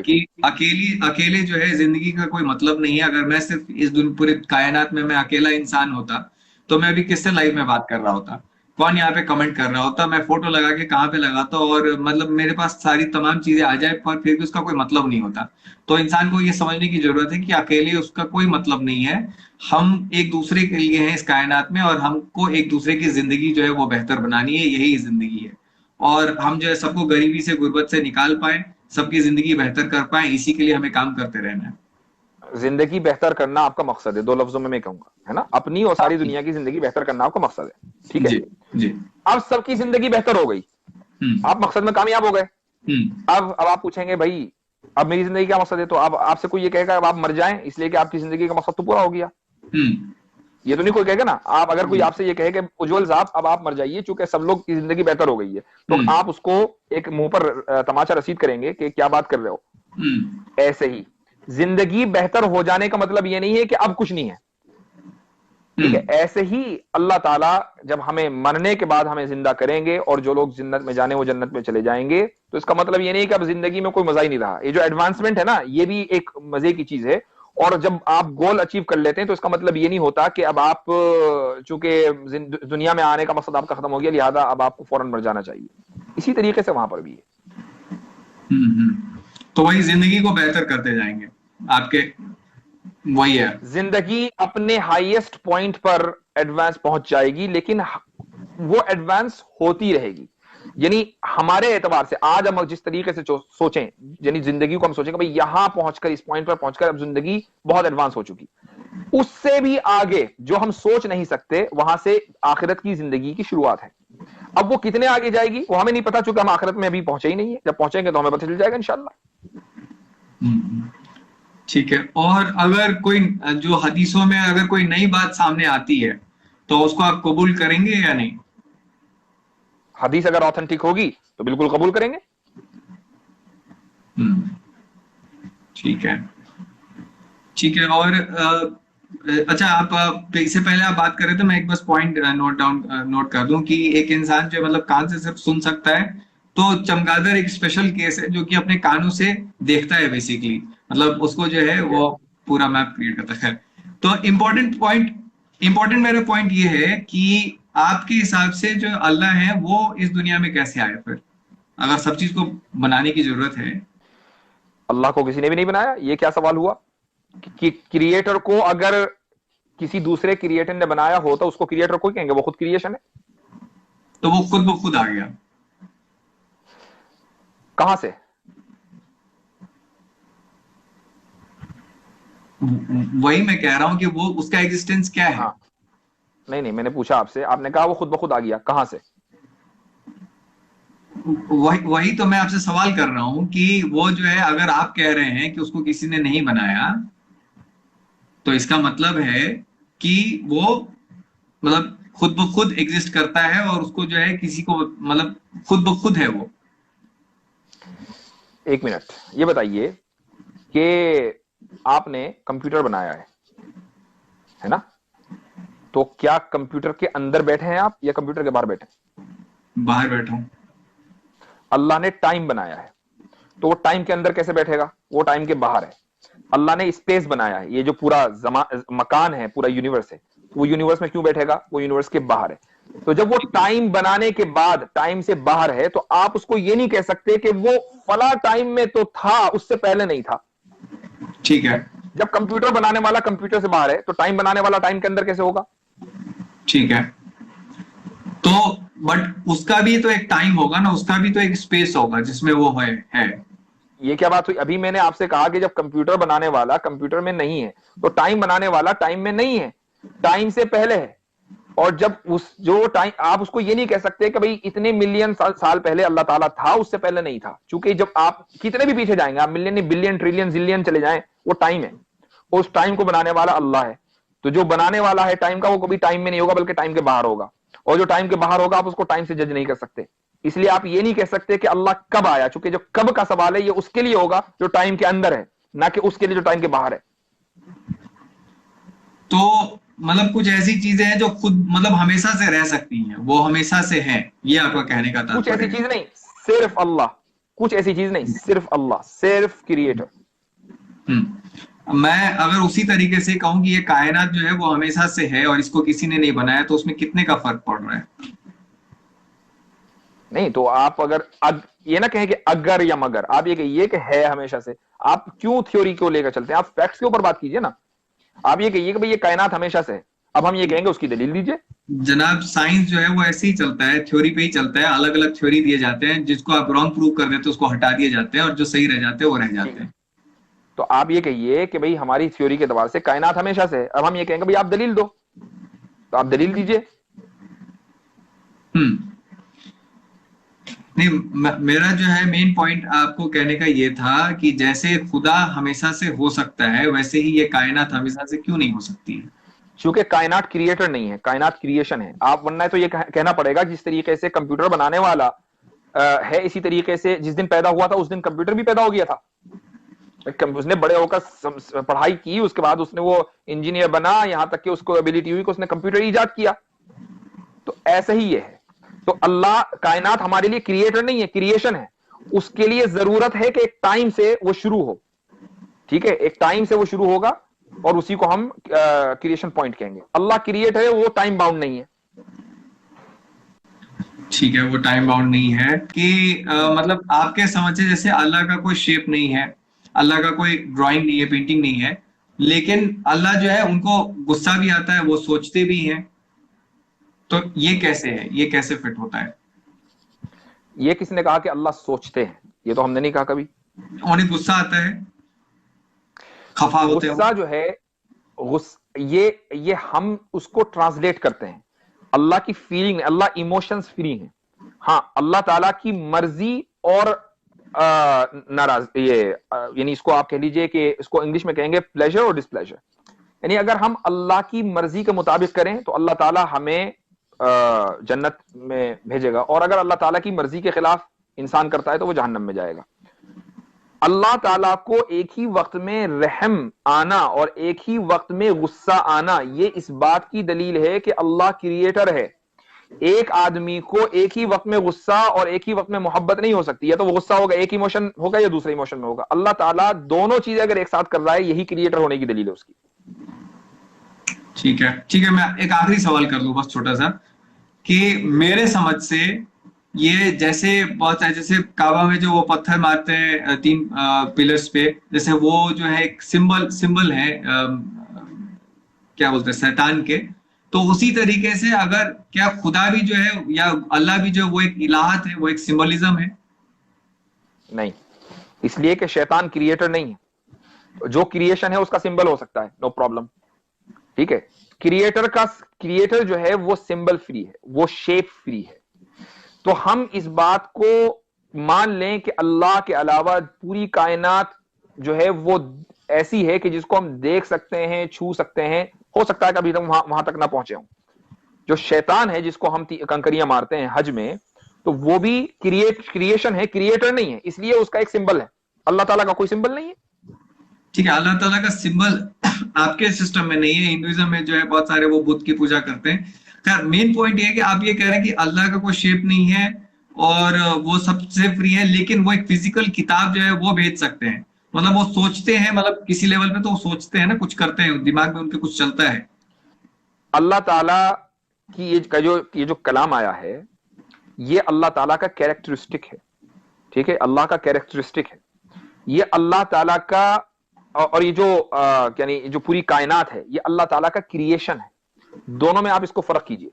कि अकेले जो है जिंदगी का कोई मतलब नहीं है। अगर मैं सिर्फ इस पूरे कायनात में मैं अकेला इंसान होता तो मैं अभी किससे लाइव में बात कर रहा होता, कौन यहाँ पे कमेंट कर रहा होता, मैं फोटो लगा के कहाँ पे लगाता, और मतलब मेरे पास सारी तमाम चीजें आ जाए पर फिर भी उसका कोई मतलब नहीं होता। तो इंसान को ये समझने की जरूरत है कि अकेले उसका कोई मतलब नहीं है, हम एक दूसरे के लिए हैं इस कायनात में, और हमको एक दूसरे की जिंदगी जो है वो बेहतर बनानी है, यही जिंदगी है। और हम जो है सबको गरीबी से, गुर्बत से निकाल पाए, सबकी जिंदगी बेहतर कर पाए, इसी के लिए हमें काम करते रहना है। जिंदगी बेहतर करना आपका मकसद है, दो लफ्जों में मैं कहूंगा, है ना, अपनी और सारी दुनिया की जिंदगी बेहतर करना आपका मकसद है, ठीक है जी जी। अब सबकी जिंदगी बेहतर हो गई, आप मकसद में कामयाब हो गए। अब आप पूछेंगे भाई अब मेरी जिंदगी का मकसद है, तो अब आपसे कोई ये कहेगा अब आप मर जाएं इसलिए कि आपकी जिंदगी का मकसद तो पूरा हो गया, ये तो नहीं कोई कहेगा ना। आप अगर कोई आपसे ये कहे कि उज्जवल साहब अब आप मर जाइए चूंकि सब लोग की जिंदगी बेहतर हो गई है, तो आप उसको एक मुंह पर तमाचा रसीद करेंगे कि क्या बात कर रहे हो। ऐसे ही जिंदगी बेहतर हो जाने का मतलब ये नहीं है कि अब कुछ नहीं है, ठीक है। ऐसे ही अल्लाह ताला जब हमें मरने के बाद हमें जिंदा करेंगे और जो लोग जन्नत में जाने वो जन्नत में चले जाएंगे, तो इसका मतलब ये नहीं कि अब जिंदगी में कोई मजा ही नहीं रहा। ये जो एडवांसमेंट है ना, ये भी एक मजे की चीज है। और जब आप गोल अचीव कर लेते हैं तो इसका मतलब ये नहीं होता कि अब आप चूंकि दुनिया में आने का मकसद आपका खत्म हो गया लिहाजा अब आपको फौरन मर जाना चाहिए। इसी तरीके से वहां पर भी है। तो वही जिंदगी को बेहतर करते जाएंगे आपके, वही है। जिंदगी अपने हाईएस्ट पॉइंट पर एडवांस पहुंच जाएगी, लेकिन वो एडवांस होती रहेगी। यानी हमारे एतबार से आज हम जिस तरीके से सोचें, यानी जिंदगी को हम सोचेंगे भाई यहां पहुंचकर, इस पॉइंट पर पहुंचकर अब जिंदगी बहुत एडवांस हो चुकी, उससे भी आगे जो हम सोच नहीं सकते, वहां से आखिरत की जिंदगी की शुरुआत है। अब वो कितने आगे जाएगी वो हमें नहीं पता, चूंकि हम आखिरत में अभी पहुंचे ही नहीं है। जब पहुंचेंगे तो हमें पता चल जाएगा इंशाल्लाह। ठीक है। और अगर कोई जो हदीसों में अगर कोई नई बात सामने आती है तो उसको आप कबूल करेंगे या नहीं? हदीस अगर ऑथेंटिक होगी तो बिल्कुल कबूल करेंगे। ठीक है, ठीक है। और अच्छा, आप इससे पहले आप बात कर रहे थे, मैं एक बस पॉइंट नोट कर दूं कि एक इंसान जो मतलब कान से सिर्फ सुन सकता है, तो चमगादड़ एक स्पेशल केस है जो कि अपने कानों से देखता है बेसिकली, मतलब उसको जो है वो पूरा मैप क्रिएट करता है। तो इम्पोर्टेंट मेरा पॉइंट ये है कि आपके हिसाब से जो अल्लाह है वो इस दुनिया में कैसे आए फिर, अगर सब चीज को बनाने की जरूरत है? अल्लाह को किसी ने भी नहीं बनाया, ये क्या सवाल हुआ कि क्रिएटर को अगर किसी दूसरे क्रिएटर ने बनाया हो तो उसको क्रिएटर को कहेंगे, वो खुद क्रिएशन है। तो वो खुद आ गया कहां से? वही मैं कह रहा हूं कि वो उसका एग्जिस्टेंस क्या है। हाँ। नहीं, मैंने पूछा आपसे, आपने कहा वो खुद ब खुद आ गया, कहां से? वही तो मैं आपसे सवाल कर रहा हूं कि वो जो है, अगर आप कह रहे हैं कि उसको किसी ने नहीं बनाया, तो इसका मतलब है कि वो मतलब खुद ब खुद एग्जिस्ट करता है और उसको जो है किसी को मतलब खुद ब खुद है वो। एक मिनट, ये बताइए कि आपने कंप्यूटर बनाया है ना? तो क्या कंप्यूटर के अंदर बैठे हैं आप या कंप्यूटर के बाहर बैठे हैं? बाहर बैठा हूं। अल्लाह ने टाइम बनाया है, तो वो टाइम के अंदर कैसे बैठेगा? वो टाइम के बाहर है। अल्लाह ने स्पेस बनाया है, ये जो पूरा मकान है, पूरा यूनिवर्स है, वो यूनिवर्स में क्यों बैठेगा? वो यूनिवर्स के बाहर है। तो जब वो टाइम बनाने के बाद टाइम से बाहर है, तो आप उसको ये नहीं कह सकते कि वो फला टाइम में तो था, उससे पहले नहीं था। ठीक है। जब कंप्यूटर बनाने वाला कंप्यूटर से बाहर है, तो टाइम बनाने वाला टाइम के अंदर कैसे होगा? ठीक है, तो बट उसका भी तो एक टाइम होगा ना, उसका भी तो एक स्पेस होगा जिसमें वो है। ये क्या बात हुई? अभी मैंने आपसे कहा कि जब कंप्यूटर बनाने वाला कंप्यूटर में नहीं है, तो टाइम बनाने वाला टाइम में नहीं है, टाइम से पहले है। और जब उस जो टाइम, आप उसको ये नहीं कह सकते कि भाई इतने मिलियन साल पहले अल्लाह ताला था, उससे पहले नहीं था। क्योंकि जब आप कितने भी पीछे जाएंगे, आप मिलियन बिलियन ट्रिलियन जिलियन चले जाएं, वो टाइम है। उस टाइम को बनाने वाला अल्लाह है। तो जो बनाने वाला है टाइम का, वो कभी टाइम में नहीं होगा, बल्कि टाइम के बाहर होगा। और जो टाइम के बाहर होगा, आप उसको टाइम से जज नहीं कर सकते। इसलिए आप ये नहीं कह सकते कि अल्लाह कब आया, क्योंकि जो कब का सवाल है, ये उसके लिए होगा जो टाइम के अंदर है, ना कि उसके लिए जो टाइम के बाहर है। तो मतलब कुछ ऐसी चीजें हैं जो खुद मतलब हमेशा से रह सकती हैं, वो हमेशा से है, ये आपका कहने का कुछ तात्पर्य ऐसी है? चीज नहीं, सिर्फ अल्लाह। कुछ ऐसी चीज नहीं, सिर्फ अल्लाह, सिर्फ क्रिएटर। मैं अगर उसी तरीके से कहूं कि ये कायनात जो है वो हमेशा से है और इसको किसी ने नहीं बनाया, तो उसमें कितने का फर्क पड़ रहा है? नहीं तो आप अगर ये ना कहें कि अगर या मगर, आप ये कहिए कि है हमेशा से। आप क्यों थ्योरी को लेकर चलते हैं? आप फैक्ट्स के ऊपर बात कीजिए ना। आप ये कहिए कि भाई ये कायनात हमेशा से है, अब हम ये कहेंगे उसकी दलील दीजिए। जनाब, साइंस जो है वो ऐसे ही चलता है, थ्योरी पे ही चलता है। अलग अलग थ्योरी दिए जाते हैं, जिसको आप रॉन्ग प्रूव कर देते हो उसको हटा दिए जाते हैं, और जो सही रह जाते हैं वो रह ठीक जाते है, हैं। तो आप ये कहिए कि भाई हमारी थ्योरी के एतबार से कायनात हमेशा से है। अब हम ये कहेंगे भाई आप दलील दो, तो आप दलील दीजिए। हम्म नहीं, मेरा जो है मेन पॉइंट आपको कहने का ये था कि जैसे खुदा हमेशा से हो सकता है, वैसे ही ये कायनात हमेशा से क्यों नहीं हो सकती है? चूंकि कायनात क्रिएटर नहीं है, कायनात क्रिएशन है। आप वरना तो ये कहना पड़ेगा जिस तरीके से कंप्यूटर बनाने वाला है, इसी तरीके से जिस दिन पैदा हुआ था उस दिन कंप्यूटर भी पैदा हो गया था। उसने बड़े होकर पढ़ाई की, उसके बाद उसने वो इंजीनियर बना, यहां तक कि उसको एबिलिटी हुई कि उसने कंप्यूटर ईजाद किया। तो ऐसा ही ये है। तो अल्लाह, कायनात हमारे लिए क्रिएटर नहीं है, क्रिएशन है। उसके लिए जरूरत है कि एक टाइम से वो शुरू हो। ठीक है, एक टाइम से वो शुरू होगा और उसी को हम क्रिएशन पॉइंट कहेंगे। अल्लाह क्रिएटर है, वो टाइम बाउंड नहीं है। ठीक है, वो टाइम बाउंड नहीं है कि मतलब आपके समझ से जैसे अल्लाह का कोई शेप नहीं है, अल्लाह का कोई ड्राइंग नहीं है, पेंटिंग नहीं है, लेकिन अल्लाह जो है उनको गुस्सा भी आता है, वो सोचते भी हैं, तो ये कैसे है, ये कैसे फिट होता है? ये किसने कहा कि अल्लाह सोचते हैं? ये तो हमने नहीं कहा कभी। उन्हें गुस्सा आता है, खफा होते हो? गुस्सा जो है, ये हम उसको ट्रांसलेट करते हैं। अल्लाह की फीलिंग, अल्लाह इमोशंस फ्री है। हाँ, अल्लाह ताला की मर्जी और नाराज, ये यानी इसको आप कह लीजिए कि इसको इंग्लिश में कहेंगे प्लेजर और डिसप्लेजर। यानी अगर हम अल्लाह की मर्जी के मुताबिक करें तो अल्लाह ताला हमें जन्नत में भेजेगा, और अगर अल्लाह ताला की मर्जी के खिलाफ इंसान करता है तो वो जहन्नम में जाएगा। अल्लाह ताला को एक ही वक्त में रहम आना और एक ही वक्त में गुस्सा आना, ये इस बात की दलील है कि अल्लाह क्रिएटर है। एक आदमी को एक ही वक्त में गुस्सा और एक ही वक्त में मोहब्बत नहीं हो सकती। या तो वो गुस्सा होगा, एक इमोशन होगा, या दूसरे इमोशन में होगा। अल्लाह ताला दोनों चीजें अगर एक साथ कर रहा है, यही क्रिएटर होने की दलील है उसकी। ठीक है, ठीक है, मैं एक आखिरी सवाल कर दूं बस छोटा सा, कि मेरे समझ से ये जैसे बहुत सारे, जैसे काबा में जो वो पत्थर मारते हैं तीन पिलर्स पे, जैसे वो जो है एक सिंबल सिंबल है, क्या बोलते हैं, शैतान के। तो उसी तरीके से अगर क्या खुदा भी जो है या अल्लाह भी जो है वो एक इलाहत है, वो एक सिंबलिज्म है? नहीं, इसलिए कि शैतान क्रिएटर नहीं है। जो क्रिएशन है उसका सिंबल हो सकता है, नो प्रॉब्लम। ठीक है, क्रिएटर जो है वो सिंबल फ्री है, वो शेप फ्री है। तो हम इस बात को मान लें कि अल्लाह के अलावा पूरी कायनात जो है वो ऐसी है कि जिसको हम देख सकते हैं, छू सकते हैं। हो सकता है कि अभी तक वहां तक ना पहुंचे हों, जो शैतान है जिसको हम कंकरियां मारते हैं हज में, तो वो भी क्रिएशन है, क्रिएटर नहीं है, इसलिए उसका एक सिंबल है। अल्लाह ताला का कोई सिंबल नहीं है। ठीक है, अल्लाह ताला का सिंबल आपके सिस्टम में नहीं है। हिंदुइज्म में जो है बहुत सारे वो बुद्ध की पूजा करते हैं। खैर, मेन पॉइंट ये है कि आप ये कह रहे हैं कि अल्लाह का कोई शेप नहीं है और वो सबसे फ्री है, लेकिन वो एक फिजिकल किताब जो है वो भेज सकते हैं। मतलब वो सोचते हैं, मतलब किसी लेवल पे तो वो सोचते हैं ना, कुछ करते हैं, दिमाग में उनके कुछ चलता है। अल्लाह ताला की ये जो कलाम आया है, ये अल्लाह ताला का कैरेक्टरिस्टिक है। ठीक है, अल्लाह का कैरेक्टरिस्टिक है ये, अल्लाह ताला का। और ये जो यानी जो पूरी कायनात है, ये अल्लाह ताला का क्रिएशन है। दोनों में आप इसको फर्क कीजिए।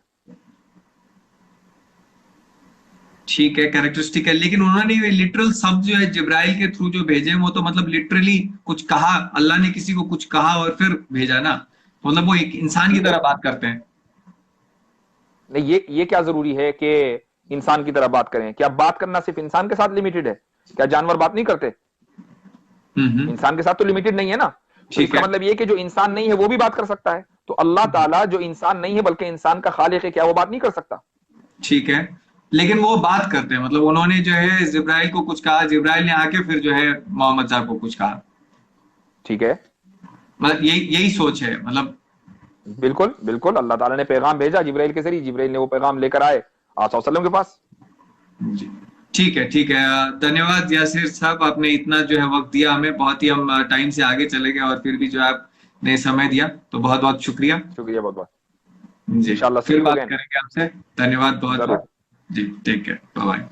ठीक है, कैरेक्टरिस्टिक है, लेकिन उन्होंने ये लिटरल शब्द जो है जिब्राइल के थ्रू जो भेजे, वो तो मतलब लिटरली कुछ कहा, अल्लाह ने किसी को कुछ कहा और फिर भेजा ना। मतलब वो एक इंसान की तरह बात करते हैं। नहीं, ये क्या जरूरी है कि इंसान की तरह बात करें? क्या बात करना सिर्फ इंसान के साथ लिमिटेड है? क्या जानवर बात नहीं करते? इंसान के साथ तो लिमिटेड नहीं है ना। तो इसका मतलब ये कि जो इंसान नहीं है वो भी बात कर सकता है। तो अल्लाह ताला जो इंसान नहीं है बल्कि इंसान का खालिक है, क्या वो बात नहीं कर सकता? ठीक है, लेकिन वो बात करते हैं। मतलब उन्होंने जो है जिब्राइल को कुछ कहा, जिब्राइल ने आके फिर जो है मोहम्मद साहब को कुछ कहा। ठीक है, मतलब यही सोच है मतलब। बिल्कुल बिल्कुल, अल्लाह ताला ने पैगाम भेजा जिब्राइल के जरिए, जिब्राइल ने वो पैगाम लेकर आए आप सल्लल्लाहु अलैहि वसल्लम के पास। जी, ठीक है, ठीक है। धन्यवाद यासिर साहब, आपने इतना जो है वक्त दिया हमें। बहुत ही हम टाइम से आगे चले गए और फिर भी जो है आपने समय दिया, तो बहुत बहुत शुक्रिया। शुक्रिया बहुत बहुत। जी, इंशाल्लाह फिर see you बात again। करेंगे आपसे। धन्यवाद बहुत जरूर। बहुत। जी, टेक केयर, बाय बाय।